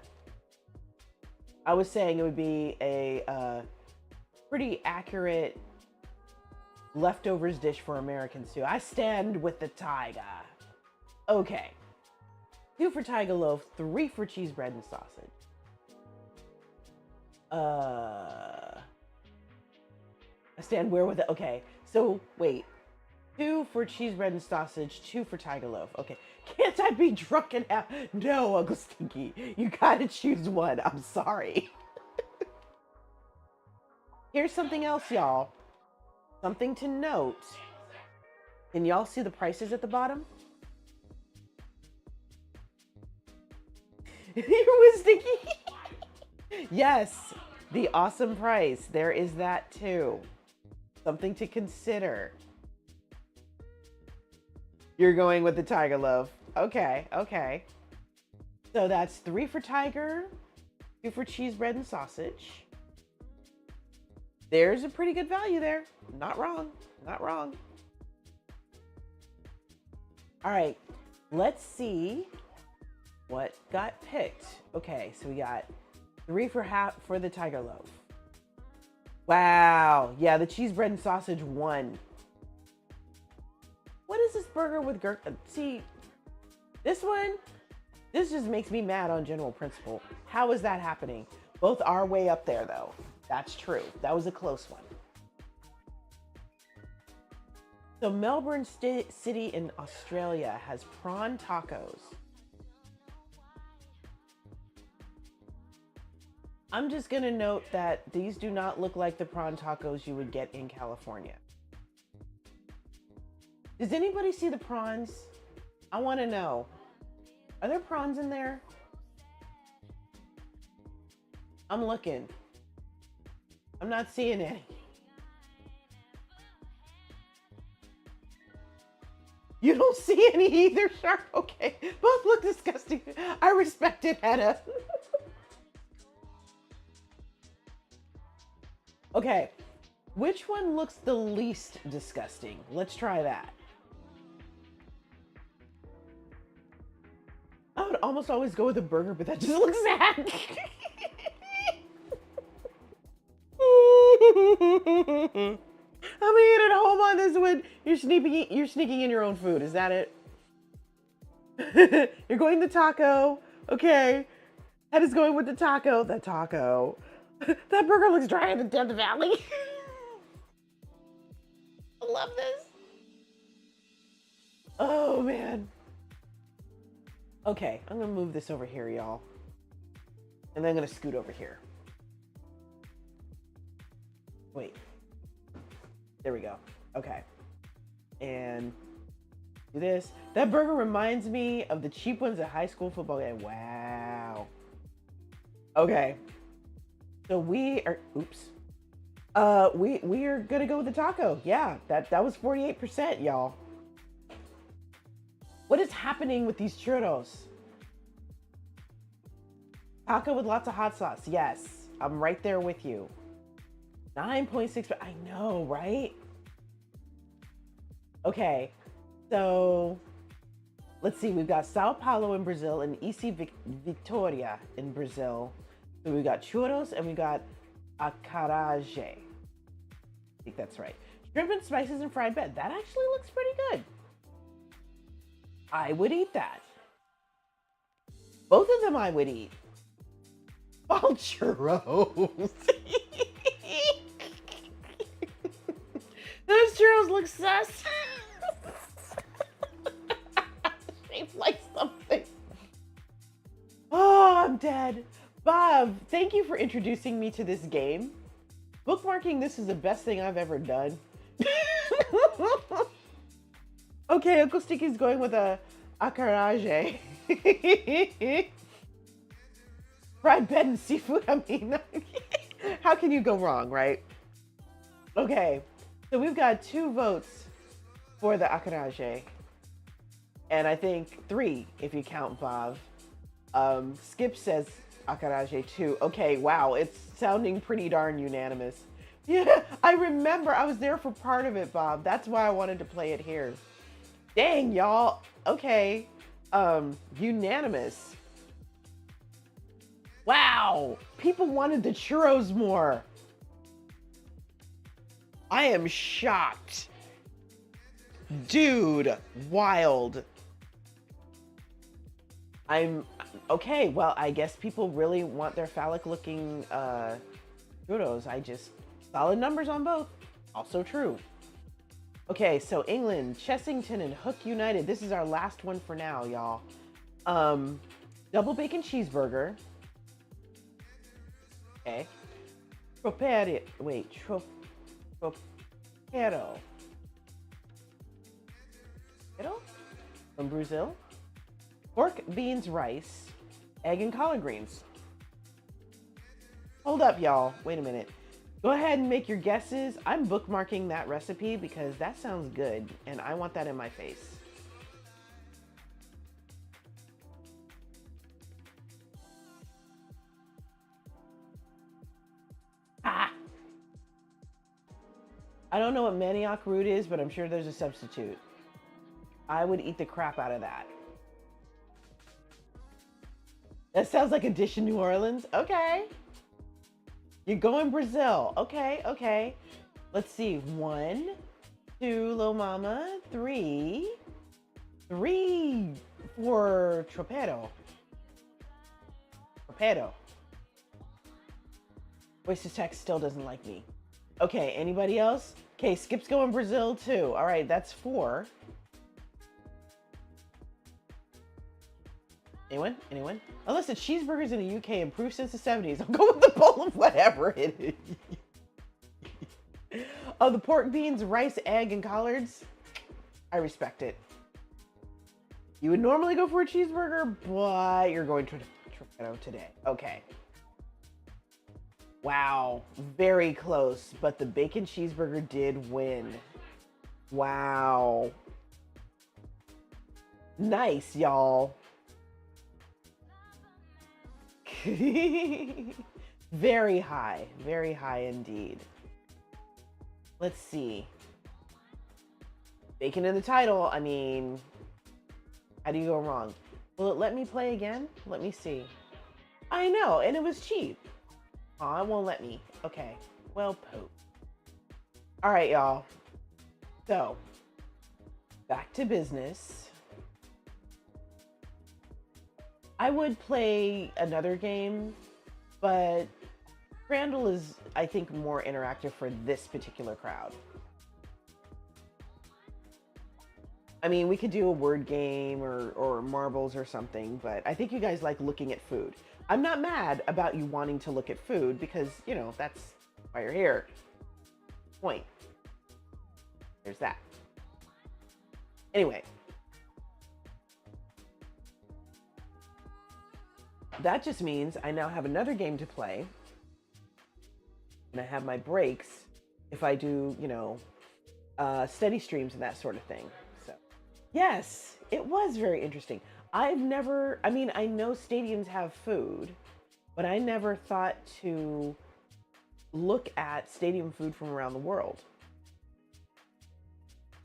[SPEAKER 2] I was saying it would be a pretty accurate leftovers dish for Americans too. I stand with the tiger. Okay. 2 for tiger loaf, 3 for cheese bread and sausage. I stand where with it? Okay, so wait. 2 for cheese bread and sausage, 2 for tiger loaf. Okay, can't I be drunk and have... No, Uncle Stinky, you gotta choose one. I'm sorry. Here's something else, y'all. Something to note. Can y'all see the prices at the bottom? You was Stinky? Yes, the awesome price. There is that too. Something to consider. You're going with the tiger loaf. Okay, okay. So that's 3 for tiger, 2 for cheese bread and sausage. There's a pretty good value there. Not wrong, not wrong. All right, let's see what got picked. Okay, so we got 3 for the tiger loaf. Wow, yeah, the cheese bread and sausage won. What is this burger with gherkin? See, this just makes me mad on general principle. How is that happening? Both are way up there though. That's true. That was a close one. So Melbourne City in Australia has prawn tacos. I'm just gonna note that these do not look like the prawn tacos you would get in California. Does anybody see the prawns? I wanna know. Are there prawns in there? I'm looking. I'm not seeing any. You don't see any either, Shark? Okay, both look disgusting. I respect it, Hannah. Okay, which one looks the least disgusting? Let's try that. I would almost always go with a burger, but that just looks sad. I'm gonna eat at home on this one. You're sneaking in your own food. Is that it? You're going the taco. Okay. Head is going with the taco. The taco. That burger looks dry in the Death Valley. I love this. Oh, man. Okay, I'm gonna move this over here, y'all. And then I'm gonna scoot over here. Wait. There we go. Okay. And do this. That burger reminds me of the cheap ones at high school football game. Wow. Okay. So we are, oops. We are gonna go with the taco. Yeah, that was 48%, y'all. What is happening with these churros? Taco with lots of hot sauce. Yes, I'm right there with you. 9.6, I know, right? Okay, so let's see. We've got Sao Paulo in Brazil and EC Vitoria in Brazil. So we've got churros and we got acarajé. I think that's right. Shrimp and spices and fried bread. That actually looks pretty good. I would eat that. Both of them I would eat. Oh, churros. Those churros look sus. Shaped like something. Oh, I'm dead. Bob, thank you for introducing me to this game. Bookmarking this is the best thing I've ever done. Okay, Uncle Sticky's going with a acarajé. Fried bread and seafood, I mean, how can you go wrong, right? Okay, so we've got 2 votes for the acarajé. And I think 3 if you count Bob. Skip says acarajé too. Okay, wow, it's sounding pretty darn unanimous. Yeah, I remember I was there for part of it, Bob. That's why I wanted to play it here. Dang, y'all. Okay. Unanimous. Wow. People wanted the churros more. I am shocked. Dude, wild. Okay, well, I guess people really want their phallic looking churros. Solid numbers on both. Also true. Okay, so England, Chessington, and Hook United. This is our last one for now, y'all. Double bacon cheeseburger. Okay. Tropero. From Brazil. Pork, beans, rice, egg, and collard greens. Hold up, y'all. Wait a minute. Go ahead and make your guesses. I'm bookmarking that recipe because that sounds good and I want that in my face. Ah! I don't know what manioc root is, but I'm sure there's a substitute. I would eat the crap out of that. That sounds like a dish in New Orleans. Okay. You're going Brazil. Okay, okay. Let's see. 1, 2, Lil Mama. 3. 3 for Tropero. Tropero. Voices Text still doesn't like me. Okay, anybody else? Okay, Skip's going Brazil too. All right, that's 4. Anyone? Anyone? Unless the cheeseburgers in the UK improved since the 70s. I'll go with the bowl of whatever it is. Oh, the pork, beans, rice, egg, and collards. I respect it. You would normally go for a cheeseburger, but you're going to Tropero today. Okay. Wow. Very close, but the bacon cheeseburger did win. Wow. Nice, y'all. Very high indeed. Let's see. Bacon in the title. I mean, how do you go wrong? Will it let me play again? Let me see. I know, and it was cheap. Oh, it won't let me. Okay. Well, poop. All right, y'all. So, back to business. I would play another game, but Crandall is, I think, more interactive for this particular crowd. I mean, we could do a word game or marbles or something, but I think you guys like looking at food. I'm not mad about you wanting to look at food because, you know, that's why you're here. Point. There's that. Anyway. That just means I now have another game to play. And I have my breaks if I do, you know, steady streams and that sort of thing. So, yes, it was very interesting. I mean, I know stadiums have food, but I never thought to look at stadium food from around the world.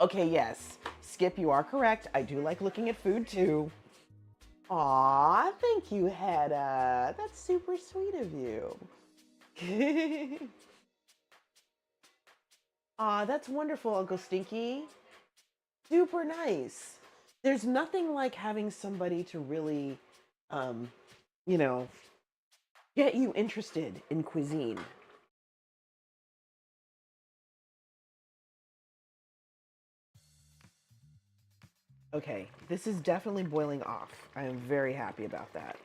[SPEAKER 2] Okay, yes, Skip, you are correct. I do like looking at food too. Aw, thank you, Hedda. That's super sweet of you. Aw, that's wonderful, Uncle Stinky. Super nice. There's nothing like having somebody to really, you know, get you interested in cuisine. Okay, this is definitely boiling off. I am very happy about that.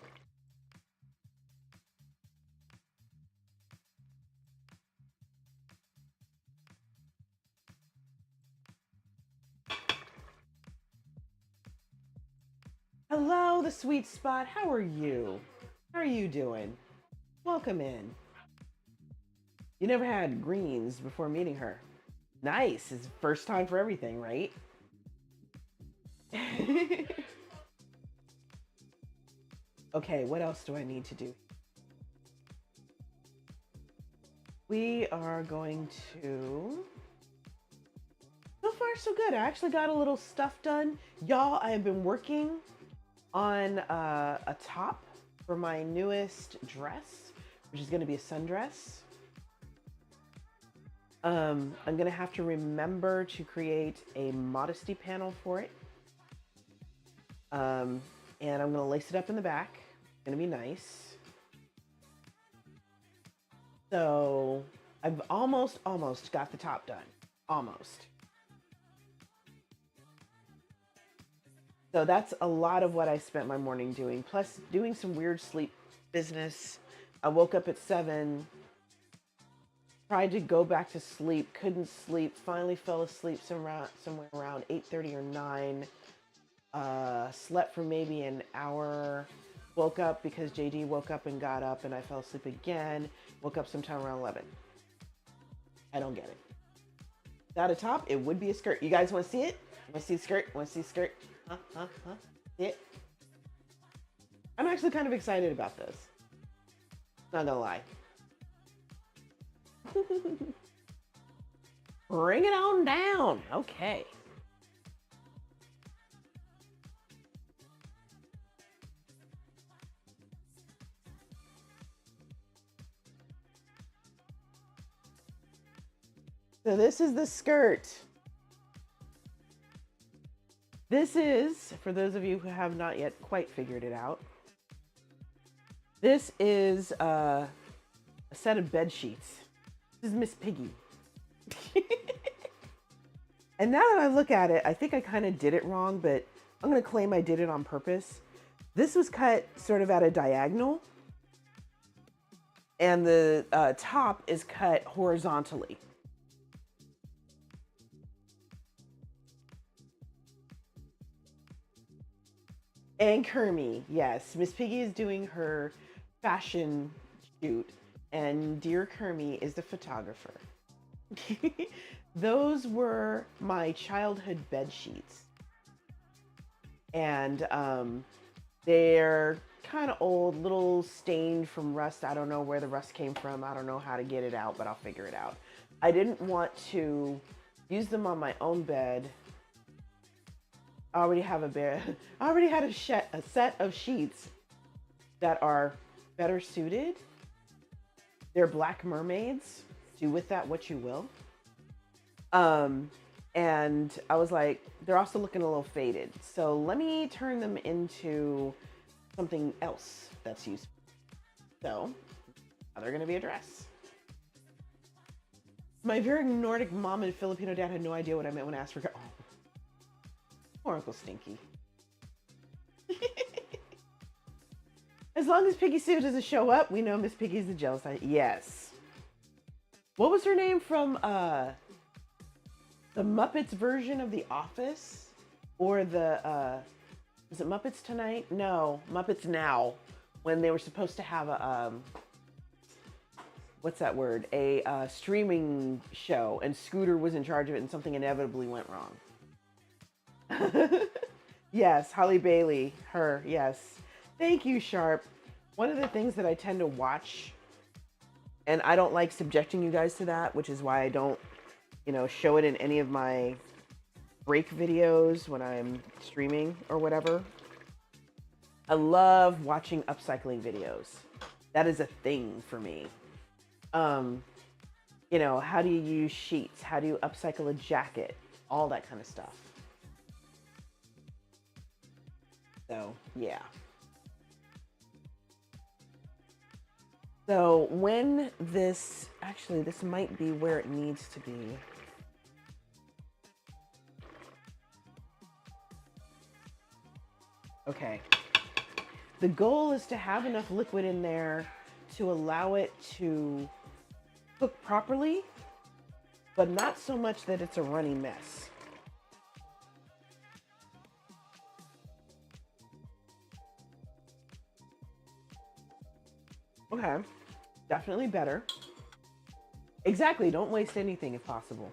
[SPEAKER 2] Hello, the sweet spot. How are you? How are you doing? Welcome in. You never had greens before meeting her. Nice. It's first time for everything, right? Okay, what else do I need to do? We are going to... So far, so good. I actually got a little stuff done. Y'all, I have been working on a top for my newest dress, which is going to be a sundress. I'm going to have to remember to create a modesty panel for it. And I'm going to lace it up in the back. It's going to be nice. So I've almost got the top done. Almost. So that's a lot of what I spent my morning doing, plus doing some weird sleep business. I woke up at 7, tried to go back to sleep, couldn't sleep, finally fell asleep somewhere around 8:30 or 9. Slept for maybe an hour, woke up because JD woke up and got up, and I fell asleep again, woke up sometime around 11. I don't get it. Without a top, it would be a skirt. You guys want to see it? Want to see the skirt? Want to see the skirt? Huh? See it? I'm actually kind of excited about this. Not gonna lie. Bring it on down. Okay. So this is the skirt. This is, for those of you who have not yet quite figured it out, this is a set of bed sheets. This is Miss Piggy. And now that I look at it, I think I kind of did it wrong, but I'm going to claim I did it on purpose. This was cut sort of at a diagonal, and the top is cut horizontally. And Kermie, yes. Miss Piggy is doing her fashion shoot, and dear Kermie is the photographer. Those were my childhood bed sheets. And they're kind of old, little stained from rust. I don't know where the rust came from. I don't know how to get it out, but I'll figure it out. I didn't want to use them on my own bed. I already have a bed. I already had a set of sheets that are better suited. They're black mermaids. Do with that what you will. And I was like, they're also looking a little faded. So let me turn them into something else that's useful. So now they're going to be a dress. My very Nordic mom and Filipino dad had no idea what I meant when I asked for. Oh, poor Uncle Stinky. As long as Piggy Sue doesn't show up, we know Miss Piggy's the jealous. Yes. What was her name from the Muppets version of The Office? Or the, was it Muppets Tonight? No, Muppets Now. When they were supposed to have a, what's that word? A streaming show, and Scooter was in charge of it, and something inevitably went wrong. Yes, Holly Bailey, her, yes. Thank you, Sharp. One of the things that I tend to watch, and I don't like subjecting you guys to that, which is why I don't, you know, show it in any of my break videos when I'm streaming or whatever. I love watching upcycling videos. That is a thing for me. You know, how do you use sheets? How do you upcycle a jacket? All that kind of stuff. So, yeah. So when this, actually, this might be where it needs to be. Okay. The goal is to have enough liquid in there to allow it to cook properly, but not so much that it's a runny mess. Okay, definitely better. Exactly, don't waste anything if possible.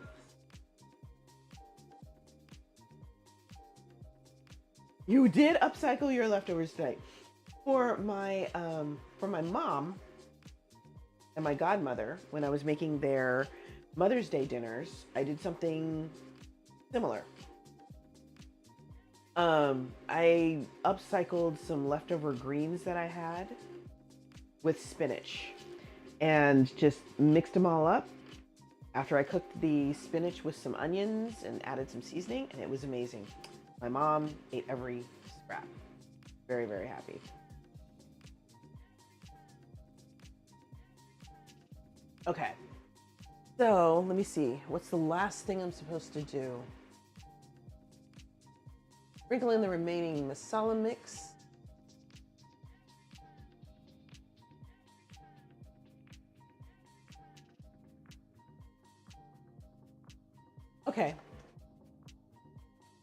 [SPEAKER 2] You did upcycle your leftovers today. For my mom and my godmother, when I was making their Mother's Day dinners, I did something similar. I upcycled some leftover greens that I had with spinach and just mixed them all up after I cooked the spinach with some onions and added some seasoning, and it was amazing. My mom ate every scrap. Very, very happy. Okay, so let me see. What's the last thing I'm supposed to do? Sprinkle in the remaining masala mix. Okay.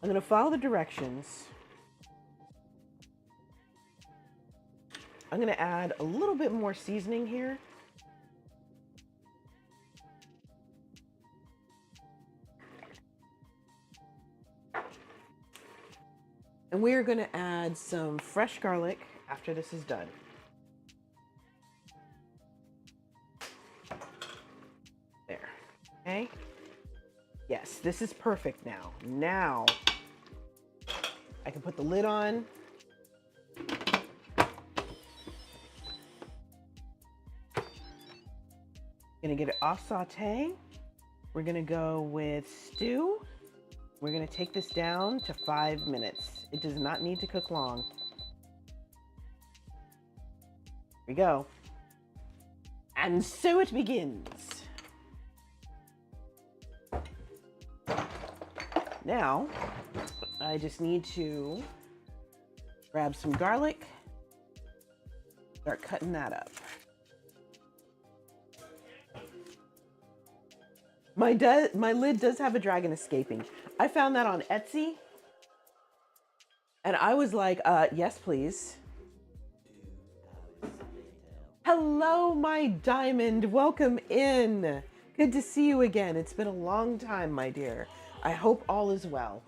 [SPEAKER 2] I'm going to follow the directions. I'm going to add a little bit more seasoning here. And we are going to add some fresh garlic after this is done. There. Okay. Yes, this is perfect now. Now, I can put the lid on. Gonna get it off saute. We're gonna go with stew. We're gonna take this down to 5 minutes. It does not need to cook long. Here we go. And so it begins. Now, I just need to grab some garlic, start cutting that up. My lid does have a dragon escaping. I found that on Etsy. And I was like, yes, please. Hello, my diamond. Welcome in. Good to see you again. It's been a long time, my dear. I hope all is well.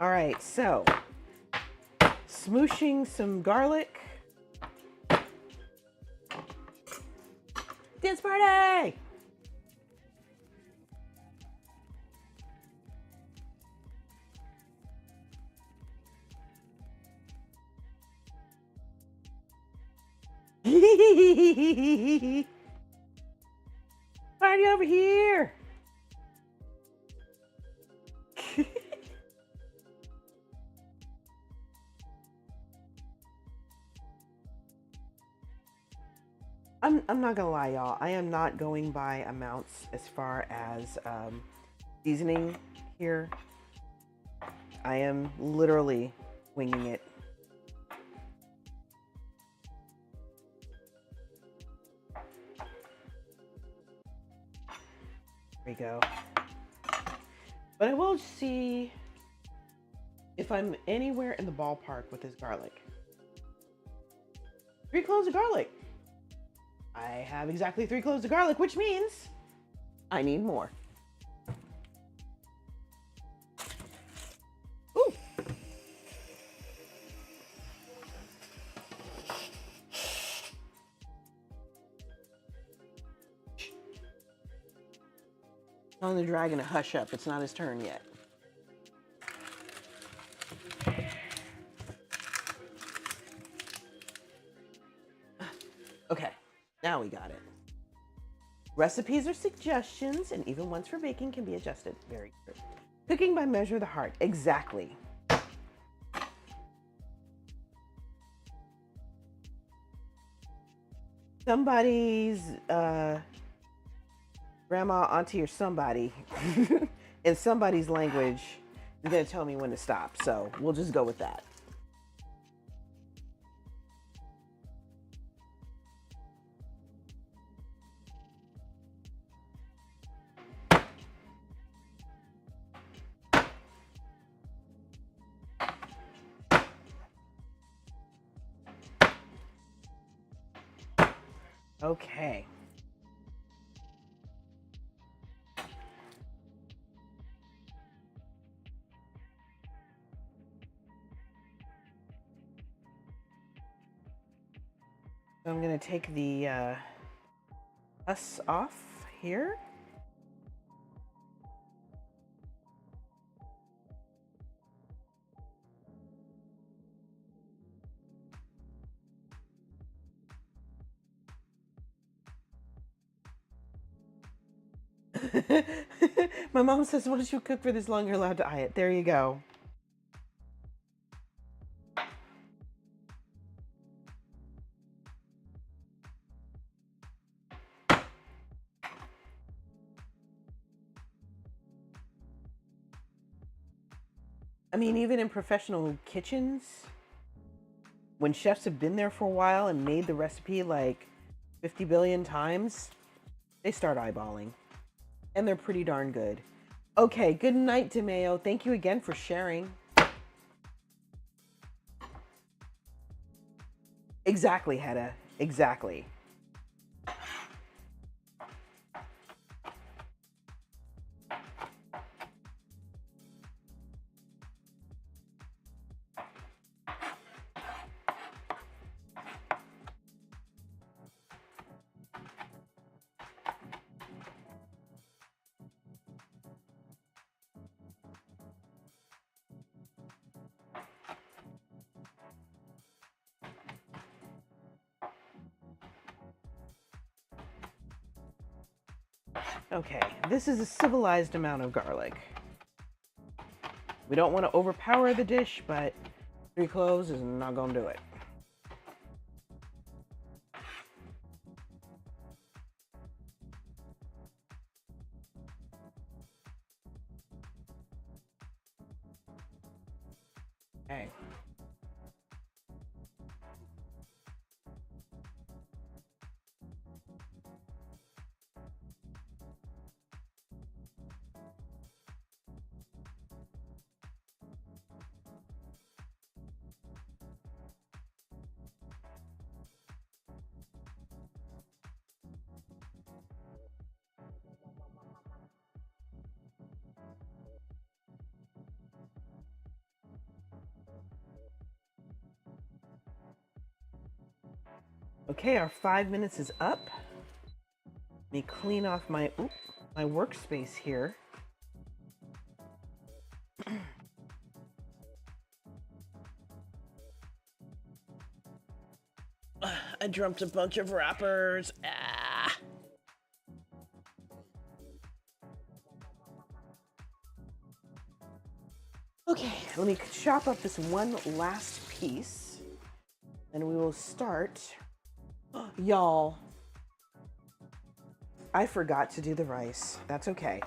[SPEAKER 2] All right, so smooshing some garlic. Dance party! Party over here! I'm not gonna lie, y'all. I am not going by amounts as far as seasoning here. I am literally winging it. There we go. But I will see if I'm anywhere in the ballpark with this garlic. 3 cloves of garlic. I have exactly 3 cloves of garlic, which means I need more. Ooh. Telling the dragon to hush up. It's not his turn yet. Okay, now we got it. Recipes are suggestions, and even ones for baking can be adjusted. Very true. Cooking by measure of the heart. Exactly. Somebody's grandma, auntie, or somebody in somebody's language is going to tell me when to stop. So we'll just go with that. Okay. So I'm going to take the husk off here. My mom says, once you cook for this long, you're allowed to eye it. There you go. I mean, even in professional kitchens, when chefs have been there for a while and made the recipe like 50 billion times, they start eyeballing. And they're pretty darn good. Okay, good night, DeMeo. Thank you again for sharing. Exactly, Hedda. Exactly. Okay, this is a civilized amount of garlic. We don't want to overpower the dish, but 3 cloves is not going to do it. Okay. Okay, our 5 minutes is up. Let me clean off my workspace here. I dumped a bunch of wrappers. Ah. Okay, let me chop up this one last piece, and we will start. Y'all, I forgot to do the rice. That's okay.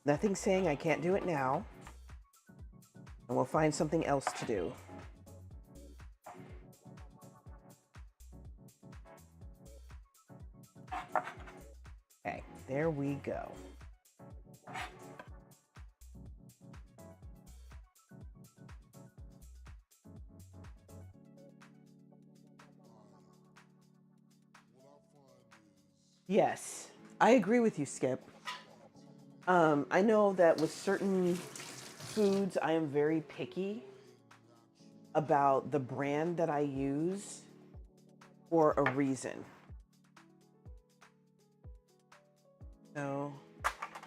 [SPEAKER 2] Nothing saying I can't do it now. And we'll find something else to do. Okay, there we go. Yes, I agree with you, Skip. I know that with certain foods, I am very picky about the brand that I use for a reason. So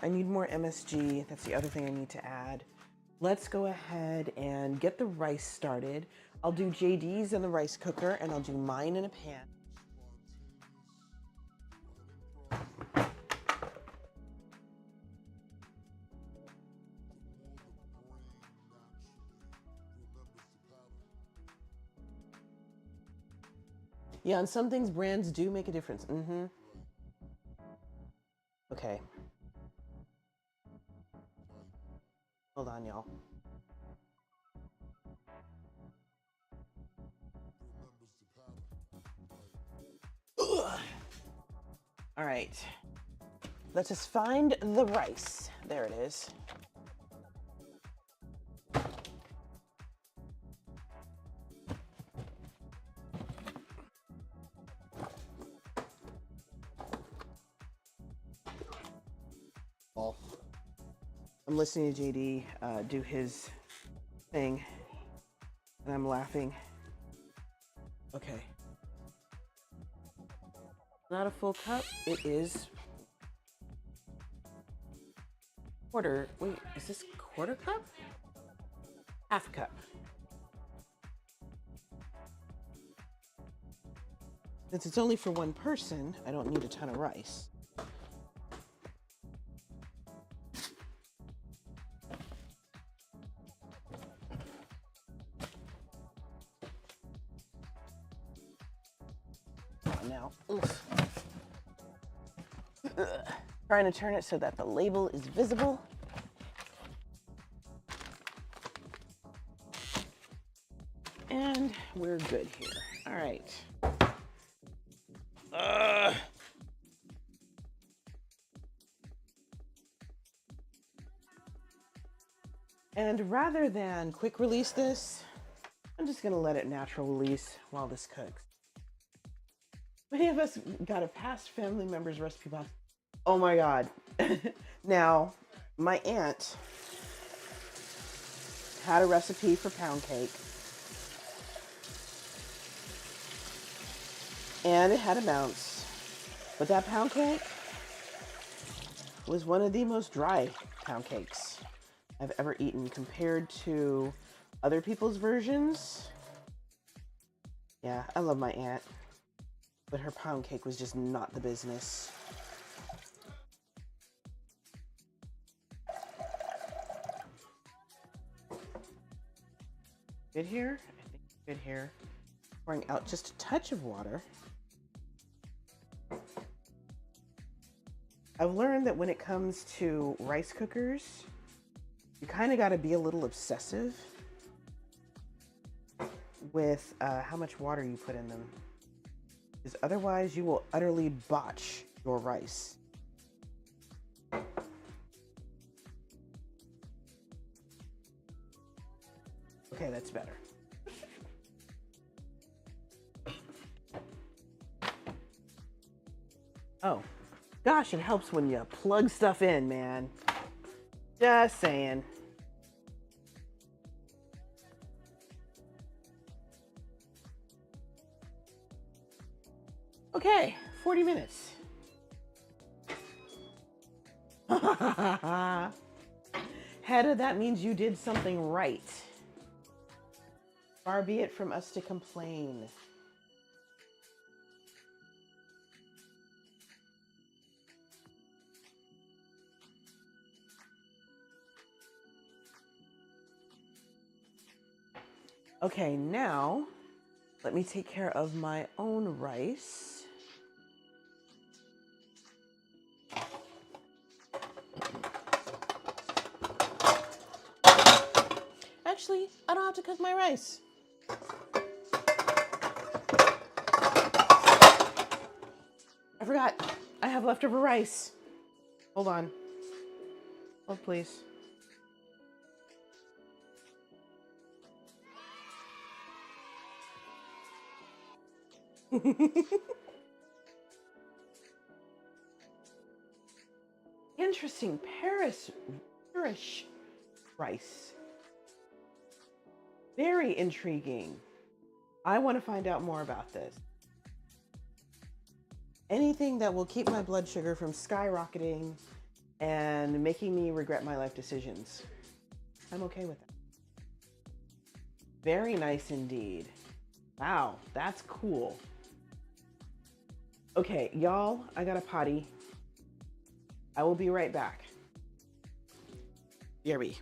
[SPEAKER 2] I need more MSG. That's the other thing I need to add. Let's go ahead and get the rice started. I'll do JD's in the rice cooker and I'll do mine in a pan. Yeah, and some things brands do make a difference. Okay. Hold on, y'all. All right. Let's just find the rice. There it is. I'm listening to JD do his thing, and I'm laughing. Okay. Not a full cup. It is quarter. Wait, is this quarter cup? Half cup. Since it's only for one person, I don't need a ton of rice. Now, trying to turn it so that the label is visible. And we're good here. All right. And rather than quick release this, I'm just gonna let it natural release while this cooks. Many of us got a past family member's recipe box. Oh my God. Now, my aunt had a recipe for pound cake. And it had a bounce. But that pound cake was one of the most dry pound cakes I've ever eaten compared to other people's versions. Yeah, I love my aunt. But her pound cake was just not the business. Good here? I think good here. Pouring out just a touch of water. I've learned that when it comes to rice cookers, you kind of got to be a little obsessive with how much water you put in them. Because otherwise you will utterly botch your rice. Okay, that's better. Oh, gosh, it helps when you plug stuff in, man. Just saying. Okay, 40 minutes. Hedda, that means you did something right. Far be it from us to complain. Okay, now let me take care of my own rice. actually, I don't have to cook my rice. I forgot. I have leftover rice. Hold on. Hold, please. Interesting. Parish rice. Very intriguing. I want to find out more about this. Anything that will keep my blood sugar from skyrocketing and making me regret my life decisions. I'm okay with that. Very nice indeed. Wow, that's cool. Okay, y'all, I got a potty. I will be right back. BRB.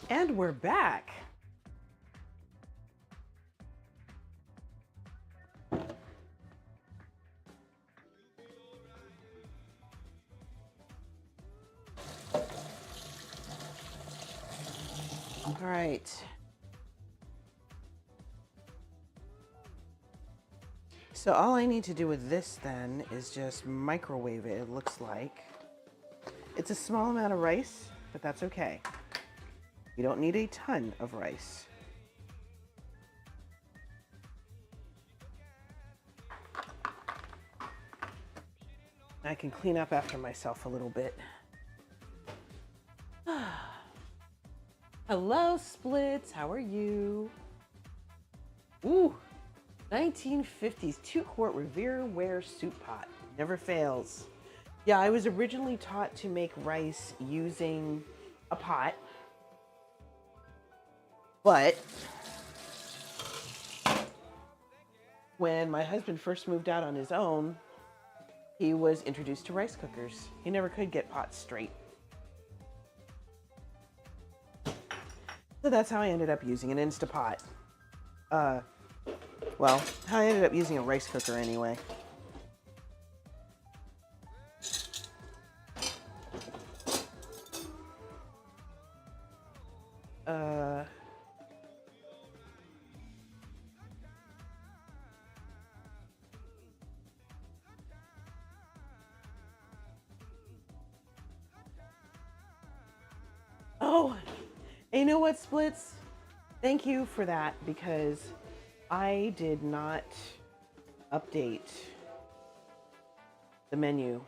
[SPEAKER 2] And we're back. All right. So all I need to do with this then is just microwave it, it looks like. It's a small amount of rice, but that's okay. You don't need a ton of rice. I can clean up after myself a little bit. Hello, Splits. How are you? Ooh, 1950s 2-quart Revere Ware soup pot. Never fails. Yeah, I was originally taught to make rice using a pot. But when my husband first moved out on his own, he was introduced to rice cookers. He never could get pots straight. So that's how I ended up using an Instapot. Well, how I ended up using a rice cooker anyway. Oh, and you know what, Splits? Thank you for that, because I did not update the menu.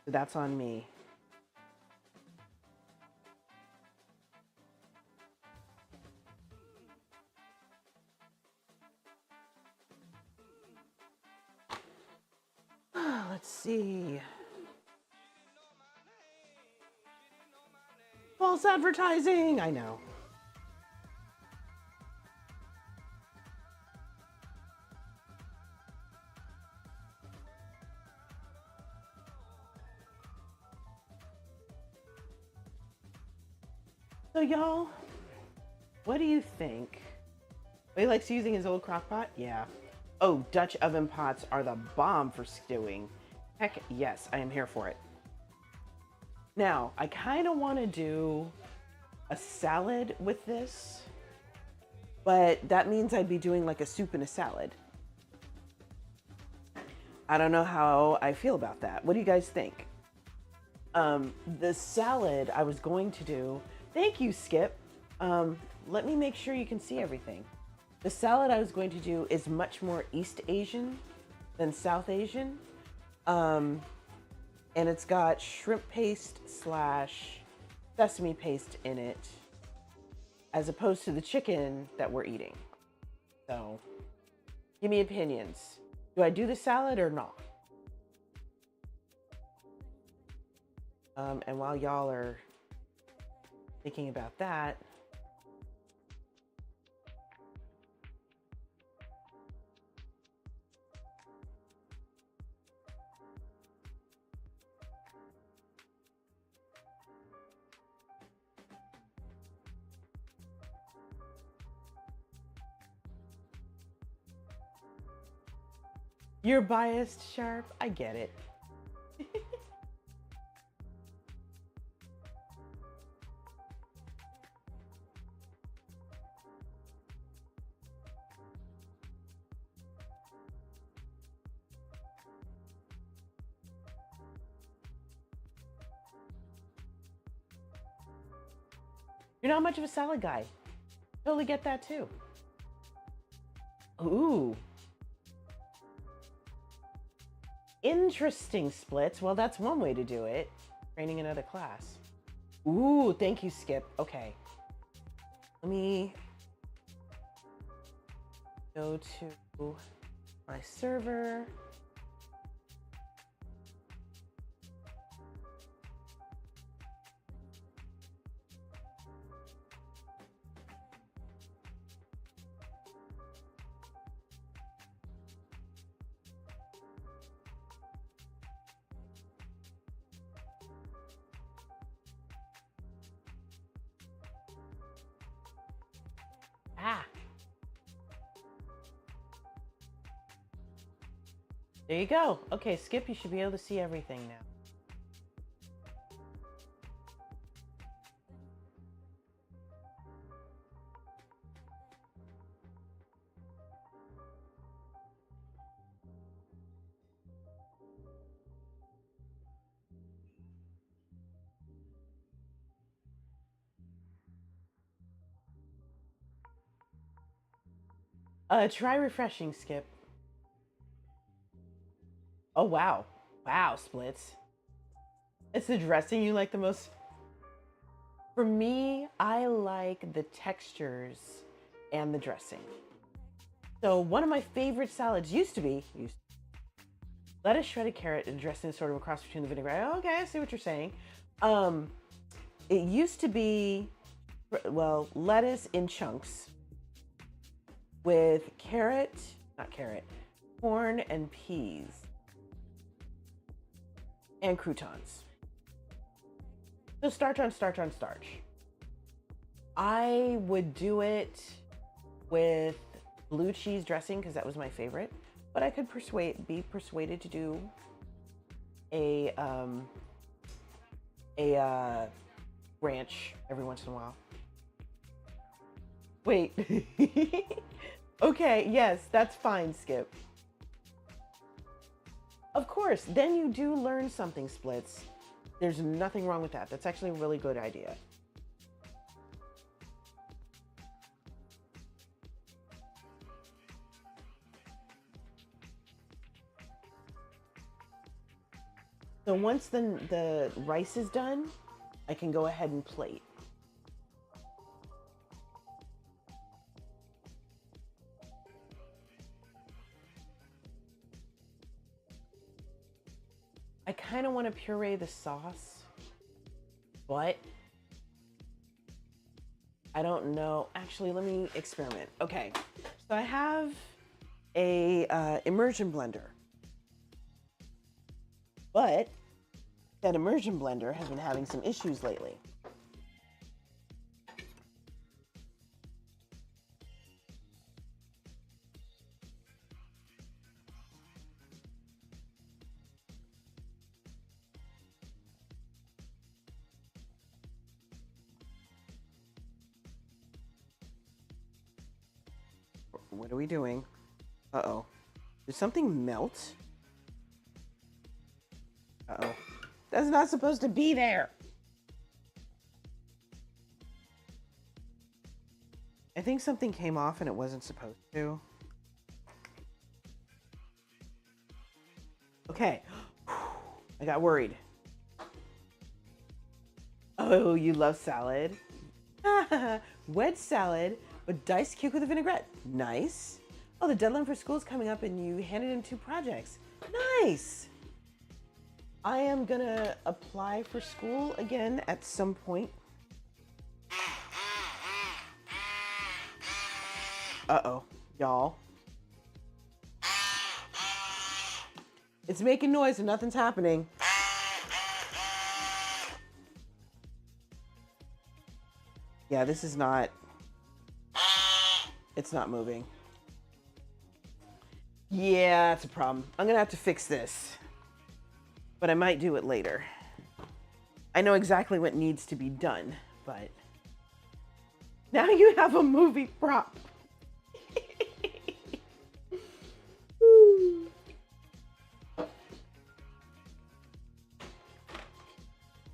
[SPEAKER 2] So that's on me. Let's see. False advertising, I know. So y'all, what do you think? He likes using his old crock pot? Yeah. Oh, Dutch oven pots are the bomb for stewing. Heck yes, I am here for it. Now, I kind of want to do a salad with this, but that means I'd be doing like a soup and a salad. I don't know how I feel about that. What do you guys think? The salad I was going to do, thank you, Skip. Let me make sure you can see everything. The salad I was going to do is much more East Asian than South Asian. And it's got shrimp paste / sesame paste in it, as opposed to the chicken that we're eating. So, give me opinions. Do I do the salad or not? And while y'all are thinking about that, you're biased, Sharp. I get it. You're not much of a salad guy. Totally get that too. Ooh. Interesting splits. Well, that's one way to do it. Training another class. Ooh, thank you, Skip. Okay. Let me go to my server. Ah. There you go. Okay, Skip, you should be able to see everything now. Try refreshing, Skip. Oh, wow. Wow, Splits. It's the dressing you like the most? For me, I like the textures and the dressing. So one of my favorite salads used to be lettuce, shredded carrot, and dressing sort of a cross between the vinaigrette. Oh, okay, I see what you're saying. It used to be, well, lettuce in chunks with corn and peas and croutons. So starch on starch on starch. I would do it with blue cheese dressing because that was my favorite, but I could be persuaded to do a ranch every once in a while. Wait. Okay, yes, that's fine, Skip. Of course, then you do learn something, Splits. There's nothing wrong with that. That's actually a really good idea. So once the rice is done, I can go ahead and plate. I kind of want to puree the sauce, but I don't know. Actually, let me experiment. Okay, so I have a immersion blender, but that immersion blender has been having some issues lately. What are we doing? Uh-oh. Did something melt? Uh-oh. That's not supposed to be there. I think something came off and it wasn't supposed to. Okay. I got worried. Oh, you love salad? Wedge salad with diced cucumber with a vinaigrette. Nice. Oh, the deadline for school is coming up and you handed in 2 projects. Nice. I am gonna apply for school again at some point. Uh-oh, y'all. It's making noise and nothing's happening. Yeah, this is not... It's not moving. Yeah, that's a problem. I'm gonna have to fix this. But I might do it later. I know exactly what needs to be done, but... Now you have a movie prop.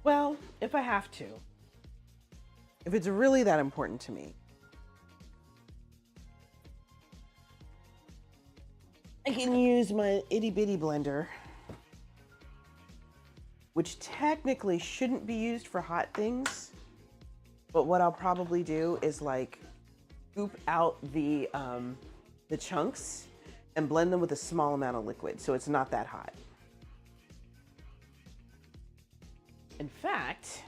[SPEAKER 2] Well, if I have to. If it's really that important to me. I can use my itty bitty blender, which technically shouldn't be used for hot things. But what I'll probably do is like scoop out the chunks and blend them with a small amount of liquid, so it's not that hot. In fact,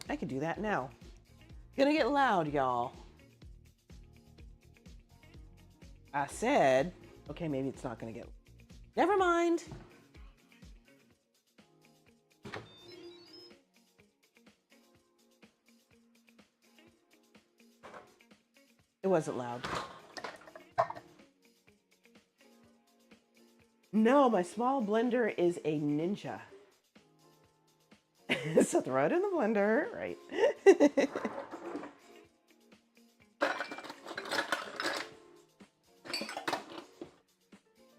[SPEAKER 2] I could do that now. Gonna get loud, y'all. I said, okay, maybe it's not gonna get, never mind. It wasn't loud. No, my small blender is a ninja. So throw it in the blender, right?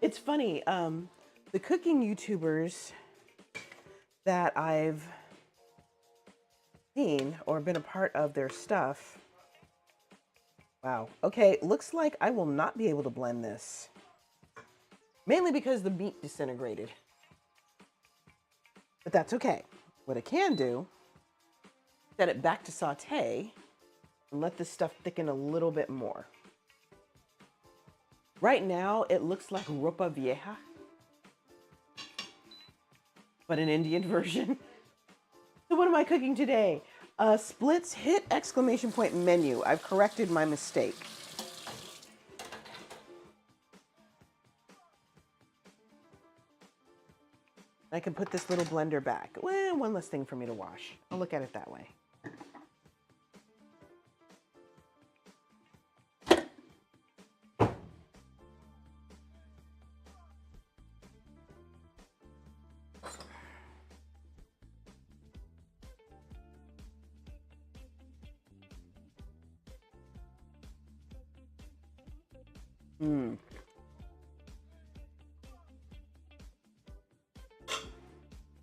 [SPEAKER 2] It's funny, the cooking YouTubers that I've seen or been a part of their stuff. Wow. Okay, looks like I will not be able to blend this. Mainly because the meat disintegrated. But that's okay. What I can do, set it back to saute and let this stuff thicken a little bit more. Right now, it looks like ropa vieja, but an Indian version. So what am I cooking today? Splits, hit exclamation point menu. I've corrected my mistake. I can put this little blender back. Well, one less thing for me to wash. I'll look at it that way.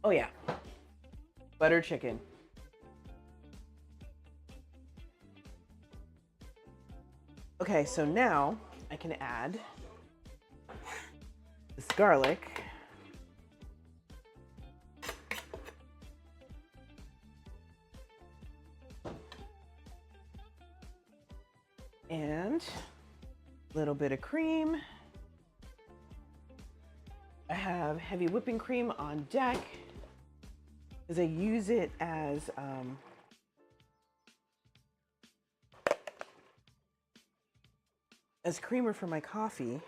[SPEAKER 2] Oh yeah, butter chicken. Okay, so now I can add this garlic. And a little bit of cream. I have heavy whipping cream on deck because I use it as creamer for my coffee.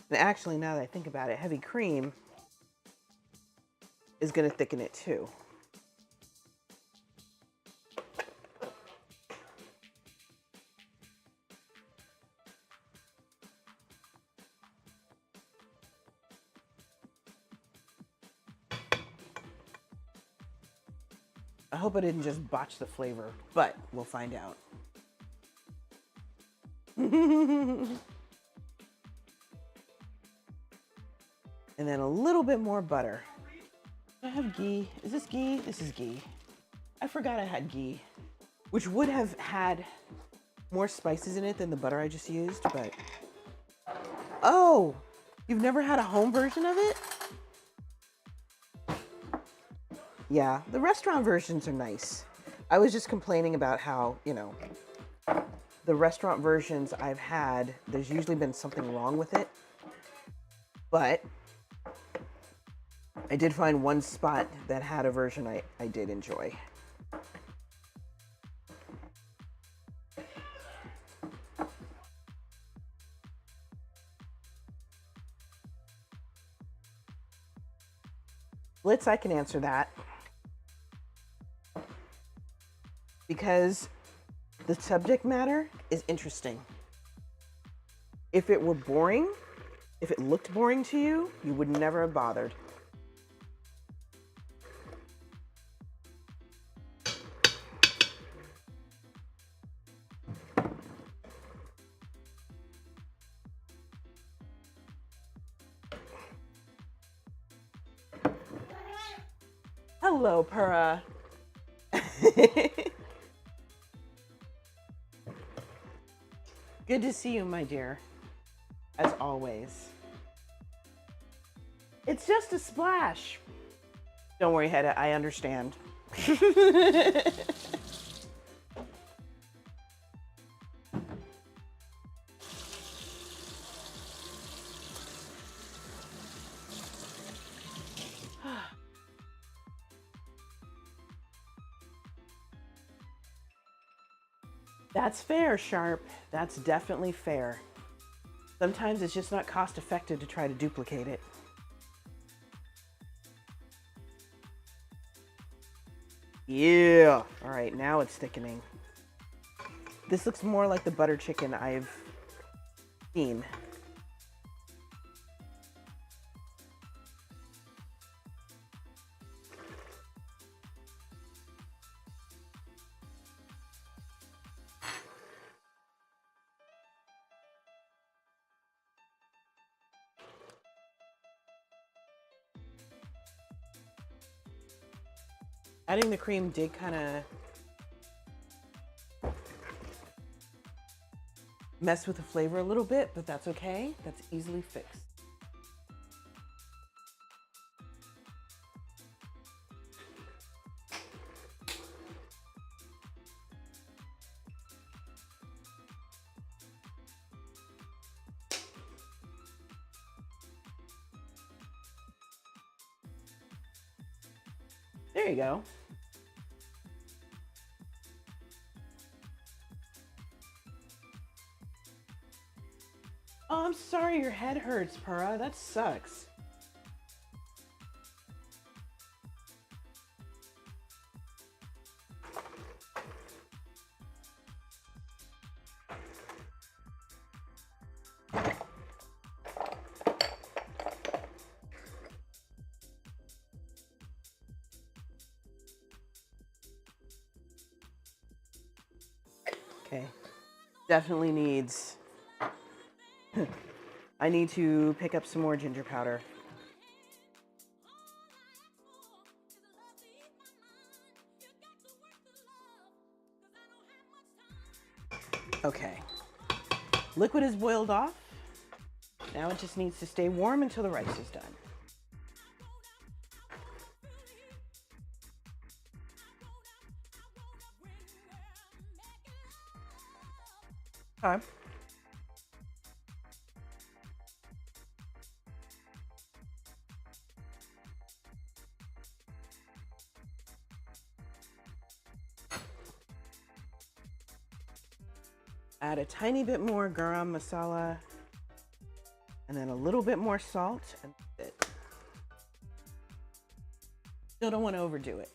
[SPEAKER 2] And actually, now that I think about it, heavy cream is going to thicken it too. I hope I didn't just botch the flavor, but we'll find out. And then a little bit more butter. I have ghee. Is this ghee? This is ghee. I forgot I had ghee, which would have had more spices in it than the butter I just used, but... Oh, you've never had a home version of it? Yeah, the restaurant versions are nice. I was just complaining about how, you know, the restaurant versions I've had, there's usually been something wrong with it. But I did find one spot that had a version I did enjoy. Blitz, I can answer that. Because the subject matter is interesting. If it were boring, if it looked boring to you, you would never have bothered. Hello, Pura. Good to see you, my dear, as always. It's just a splash. Don't worry, Hedda, I understand. That's fair, Sharp. That's definitely fair. Sometimes it's just not cost effective to try to duplicate it. Yeah. All right, now it's thickening. This looks more like the butter chicken I've seen. Adding the cream did kind of mess with the flavor a little bit, but that's okay. That's easily fixed. There you go. Oh, I'm sorry your head hurts, Pura. That sucks. Okay. Definitely needs... I need to pick up some more ginger powder. Okay. Liquid is boiled off. Now it just needs to stay warm until the rice is done. Okay. Add a tiny bit more garam masala and then a little bit more salt and that's it. Still don't want to overdo it.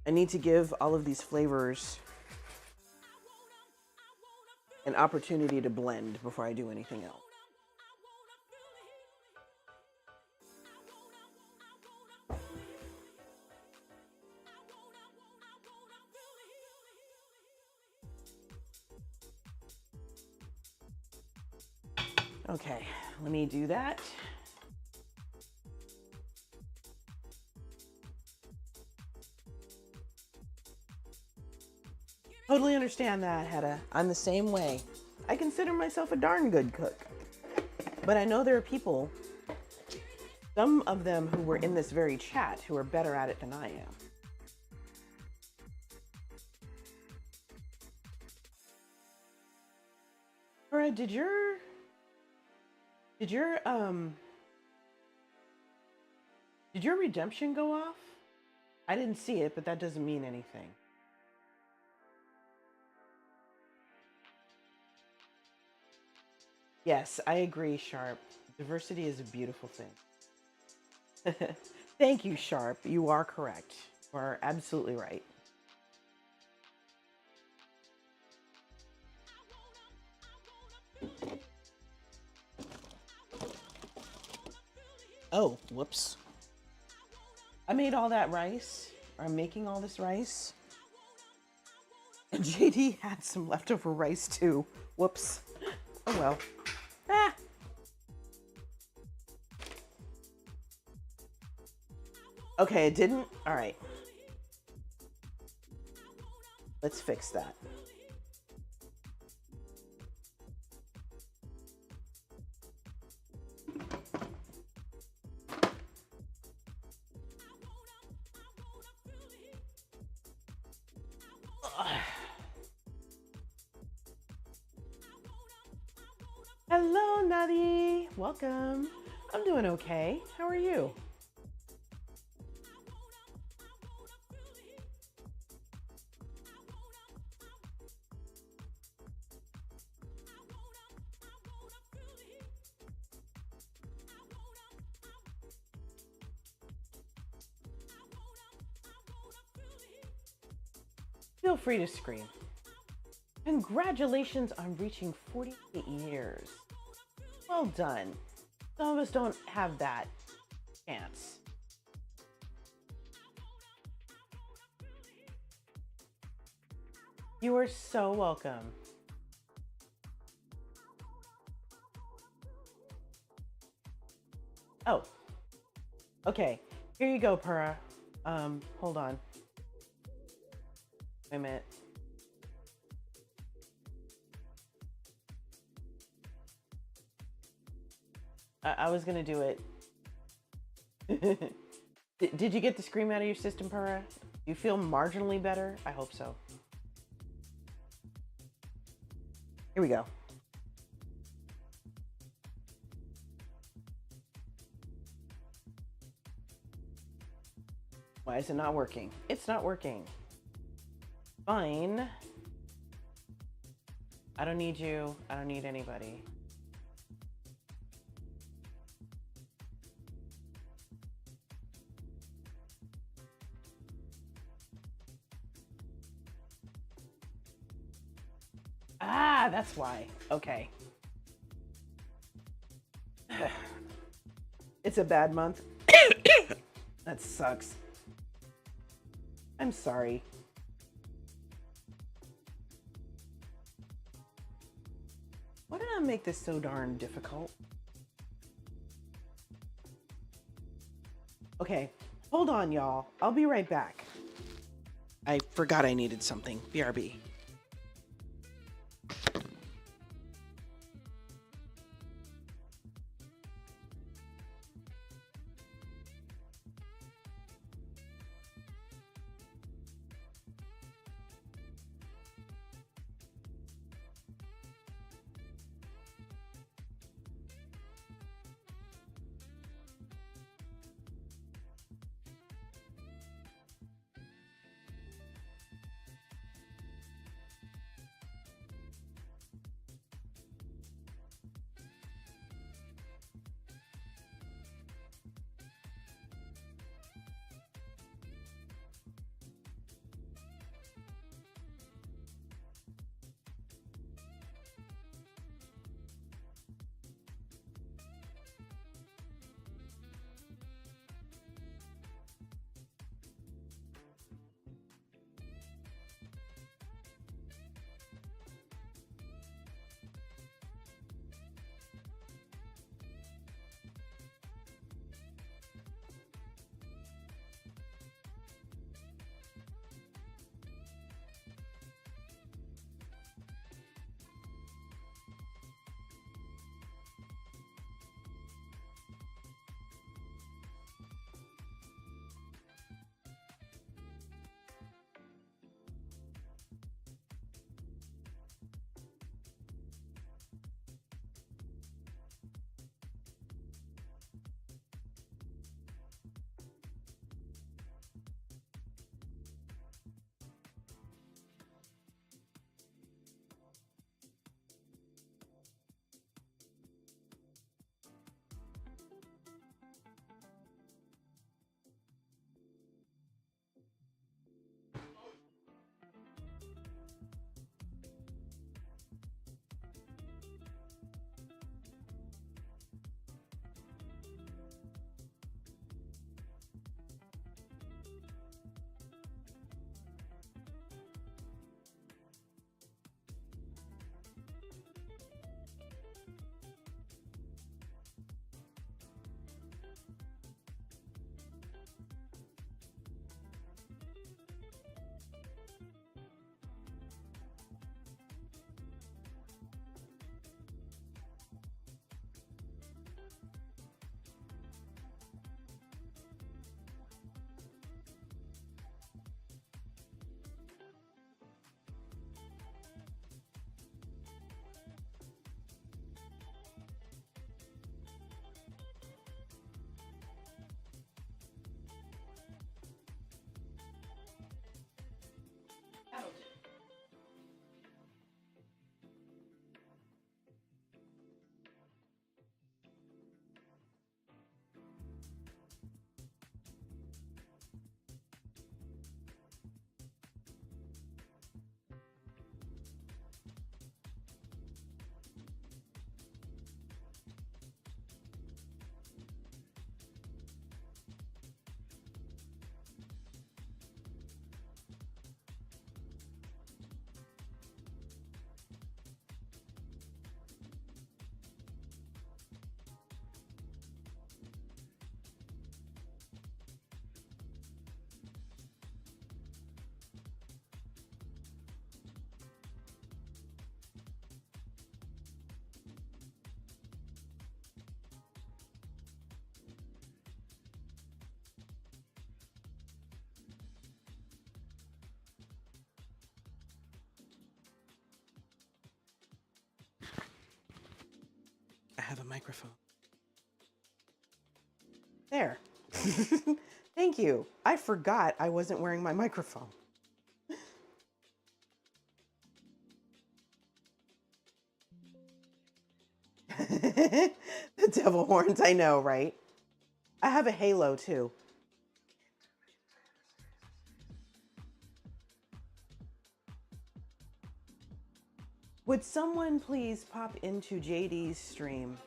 [SPEAKER 2] I need to give all of these flavors an opportunity to blend before I do anything else. Okay, let me do that. Totally understand that, Hedda. I'm the same way. I consider myself a darn good cook. But I know there are people, some of them who were in this very chat, who are better at it than I am. Laura, did your redemption go off? I didn't see it, but that doesn't mean anything. Yes, I agree, Sharp. Diversity is a beautiful thing. Thank you, Sharp. You are correct. You are absolutely right. Oh, whoops. I made all that rice, or I'm making all this rice. And JD had some leftover rice too. Whoops. Oh well. Ah. Okay, it didn't? All right. Let's fix that. Hello, Nadi. Welcome. I'm doing okay. How are you? Feel free to scream. Congratulations on reaching 48 years. Well done. Some of us don't have that chance. You are so welcome. Oh, okay. Here you go, Pura. Hold on. Wait a minute. I was gonna do it. Did you get the scream out of your system, Pura? Do you feel marginally better? I hope so. Here we go. Why is it not working? It's not working. Fine. I don't need you. I don't need anybody. Ah, that's why. Okay. It's a bad month. That sucks. I'm sorry. Why did I make this so darn difficult? Okay, hold on, y'all. I'll be right back. I forgot I needed something. BRB. microphone. There. Thank you. I forgot I wasn't wearing my microphone. The devil horns, I know, right? I have a halo too. Would someone please pop into JD's stream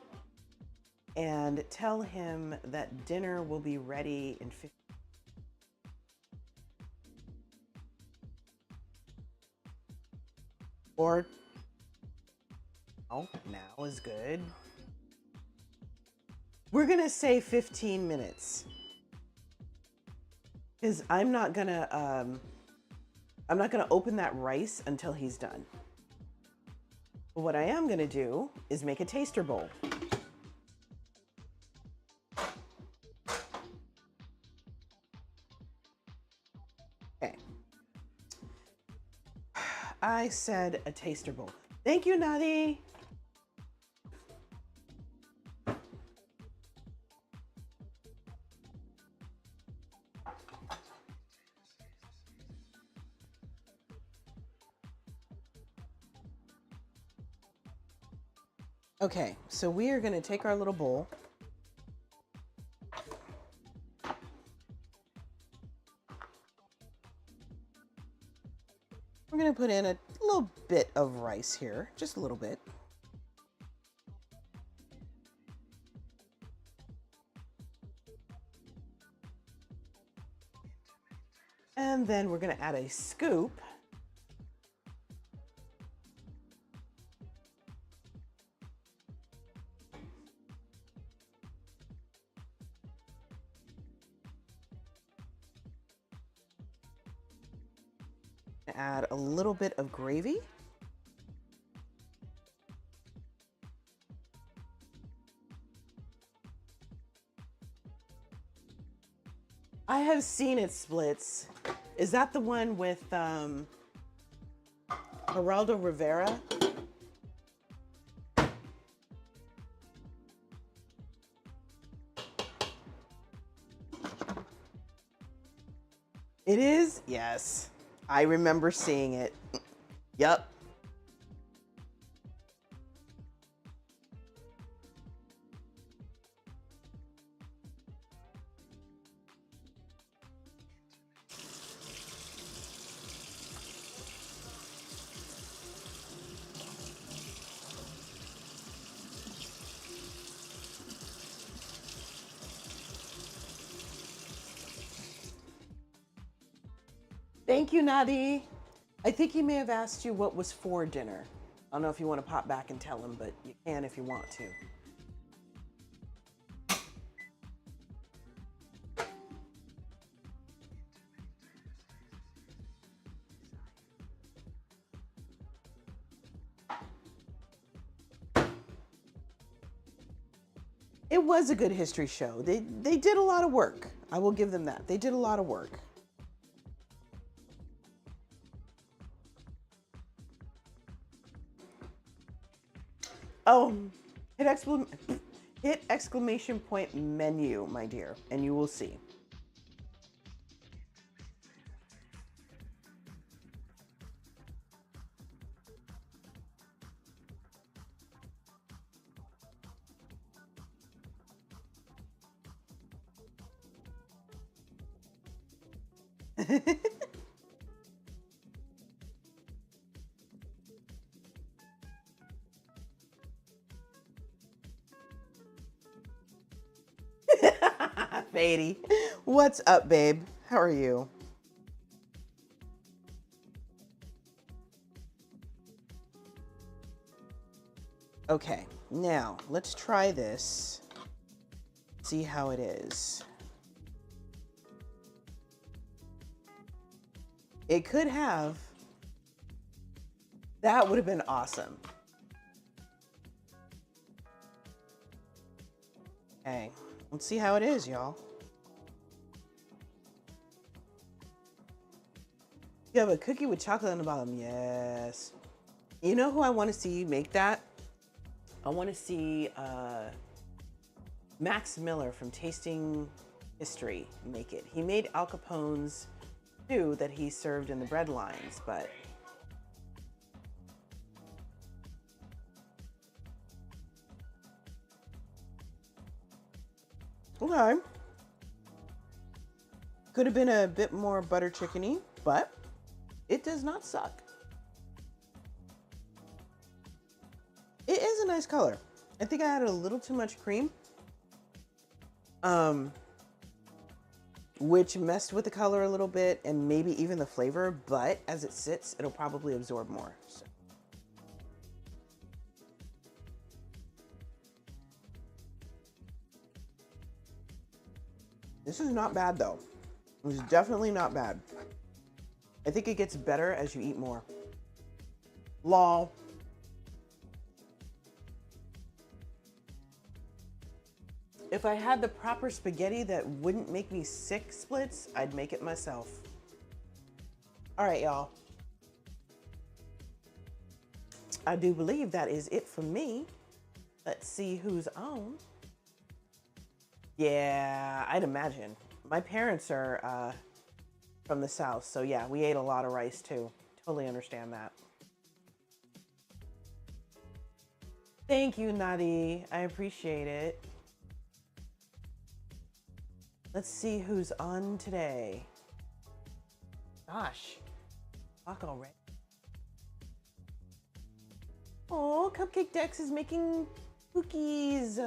[SPEAKER 2] and tell him that dinner will be ready in 15 or oh, now is good. We're gonna say 15 minutes because I'm not gonna open that rice until he's done. But what I am gonna do is make a taster bowl. Okay. I said a taster bowl. Thank you, Nadi. Okay, so we are going to take our little bowl. We're going to put in a little bit of rice here, just a little bit. And then we're going to add a scoop . Add a little bit of gravy. I have seen it, Splits. Is that the one with Geraldo Rivera? It is? Yes. I remember seeing it. Yep. Thank you, Nadi. I think he may have asked you what was for dinner. I don't know if you want to pop back and tell him, but you can if you want to. It was a good history show. They did a lot of work. I will give them that. They did a lot of work. Oh, hit exclamation point menu, my dear, and you will see. Fady, what's up, babe? How are you? Okay, now let's try this. See how it is. It could have. That would have been awesome. Okay, let's see how it is, y'all. You have a cookie with chocolate on the bottom. Yes. You know who I want to see you make that? I want to see Max Miller from Tasting History make it. He made Al Capone's stew that he served in the bread lines, but okay. Could have been a bit more butter chickeny, but it does not suck. It is a nice color. I think I added a little too much cream, which messed with the color a little bit and maybe even the flavor, but as it sits, it'll probably absorb more. So. This is not bad though. It's definitely not bad. I think it gets better as you eat more. Lol. If I had the proper spaghetti that wouldn't make me sick splits, I'd make it myself. All right, y'all. I do believe that is it for me. Let's see who's on. Yeah, I'd imagine. My parents are from the South, so yeah, we ate a lot of rice too. Totally understand that. Thank you, Nadi. I appreciate it. Let's see who's on today. Gosh, fuck already. Oh, Cupcake Dex is making cookies.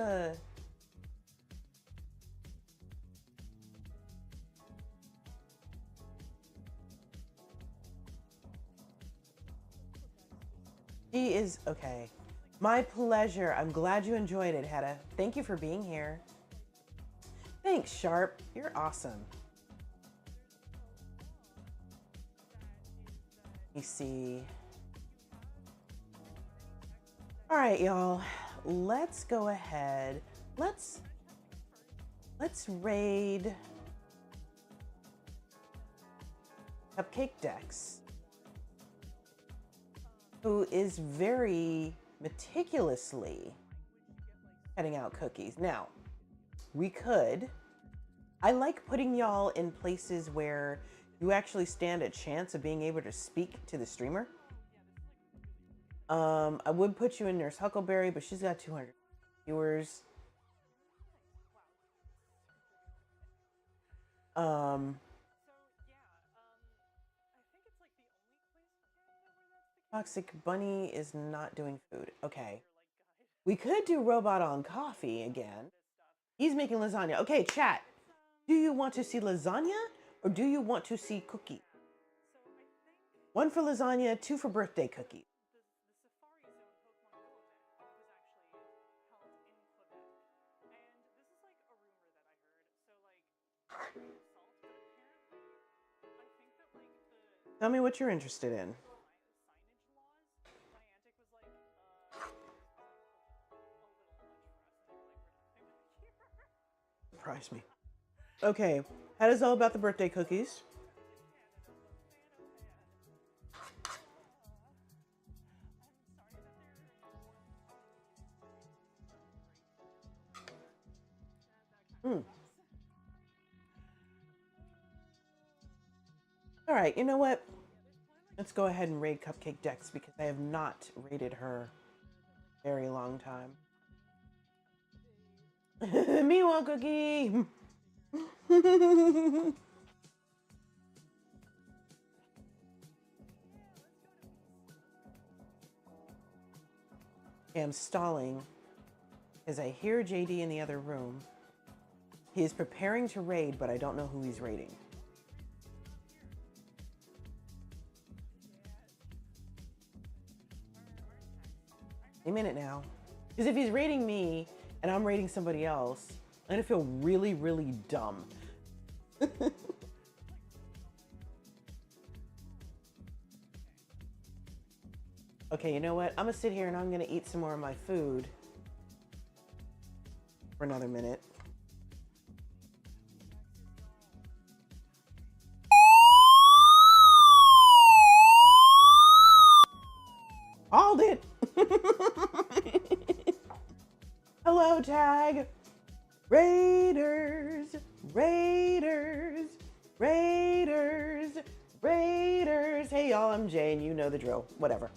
[SPEAKER 2] She is okay. My pleasure. I'm glad you enjoyed it, Hedda. Thank you for being here. Thanks, Sharp. You're awesome. Let me see. All right, y'all. Let's go ahead. Let's raid Cupcake Dex, who is very meticulously cutting out cookies. Now, I like putting y'all in places where you actually stand a chance of being able to speak to the streamer. I would put you in Nurse Huckleberry, but she's got 200 viewers. Toxic Bunny is not doing food. Okay. We could do Robot on Coffee again. He's making lasagna. Okay, chat. Do you want to see lasagna or do you want to see cookies? 1 for lasagna, 2 for birthday cookies. Tell me what you're interested in. Surprise me. Okay, how does all about the birthday cookies? All right, you know what? Let's go ahead and raid Cupcake Dex because I have not raided her a very long time. Meanwhile, Cookie! Okay, I'm stalling as I hear JD in the other room. He is preparing to raid, but I don't know who he's raiding. A minute now. Because if he's raiding me and I'm raiding somebody else, I'm gonna feel really, really dumb. Okay, you know what? I'm gonna sit here and I'm gonna eat some more of my food for another minute. Hold it! solo tag. Raiders, Raiders, Raiders, Raiders. Hey y'all, I'm Jane. You know the drill. Whatever.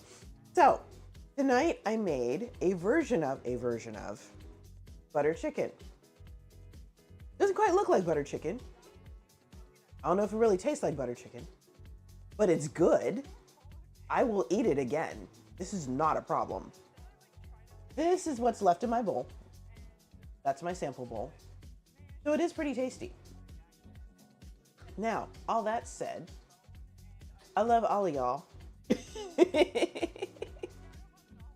[SPEAKER 2] So tonight I made a version of butter chicken. Doesn't quite look like butter chicken. I don't know if it really tastes like butter chicken, but it's good. I will eat it again. This is not a problem. This is what's left in my bowl. That's my sample bowl. So it is pretty tasty. Now, all that said, I love all of y'all.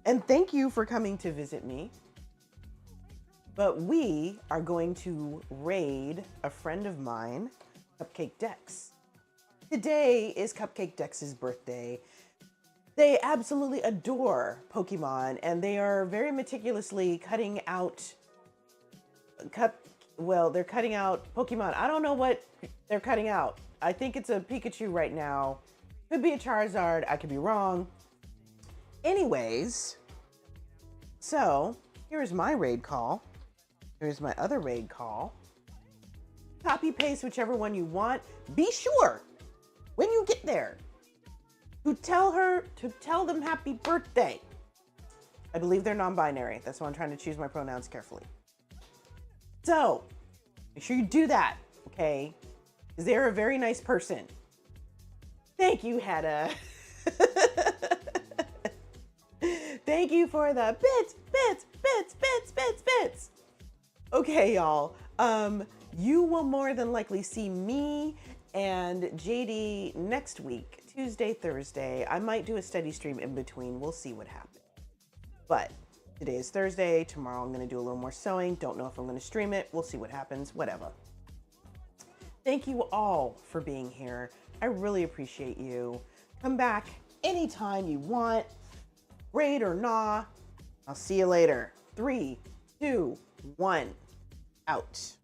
[SPEAKER 2] And thank you for coming to visit me. But we are going to raid a friend of mine, Cupcake Dex. Today is Cupcake Dex's birthday. They absolutely adore Pokemon, and they are very meticulously cutting out they're cutting out Pokemon. I don't know what they're cutting out. I think it's a Pikachu right now. Could be a Charizard. I could be wrong. Anyways, so here's my raid call. Here's my other raid call. Copy paste whichever one you want. Be sure when you get there to tell them happy birthday. I believe they're non-binary. That's why I'm trying to choose my pronouns carefully. So make sure you do that, okay? Because they're a very nice person. Thank you, Hedda. Thank you for the bits. Okay, y'all. You will more than likely see me and JD next week, Tuesday, Thursday. I might do a steady stream in between. We'll see what happens. But today is Thursday. Tomorrow I'm going to do a little more sewing. Don't know if I'm going to stream it. We'll see what happens. Whatever. Thank you all for being here. I really appreciate you. Come back anytime you want. Raid or nah. I'll see you later. 3, 2, 1. Out.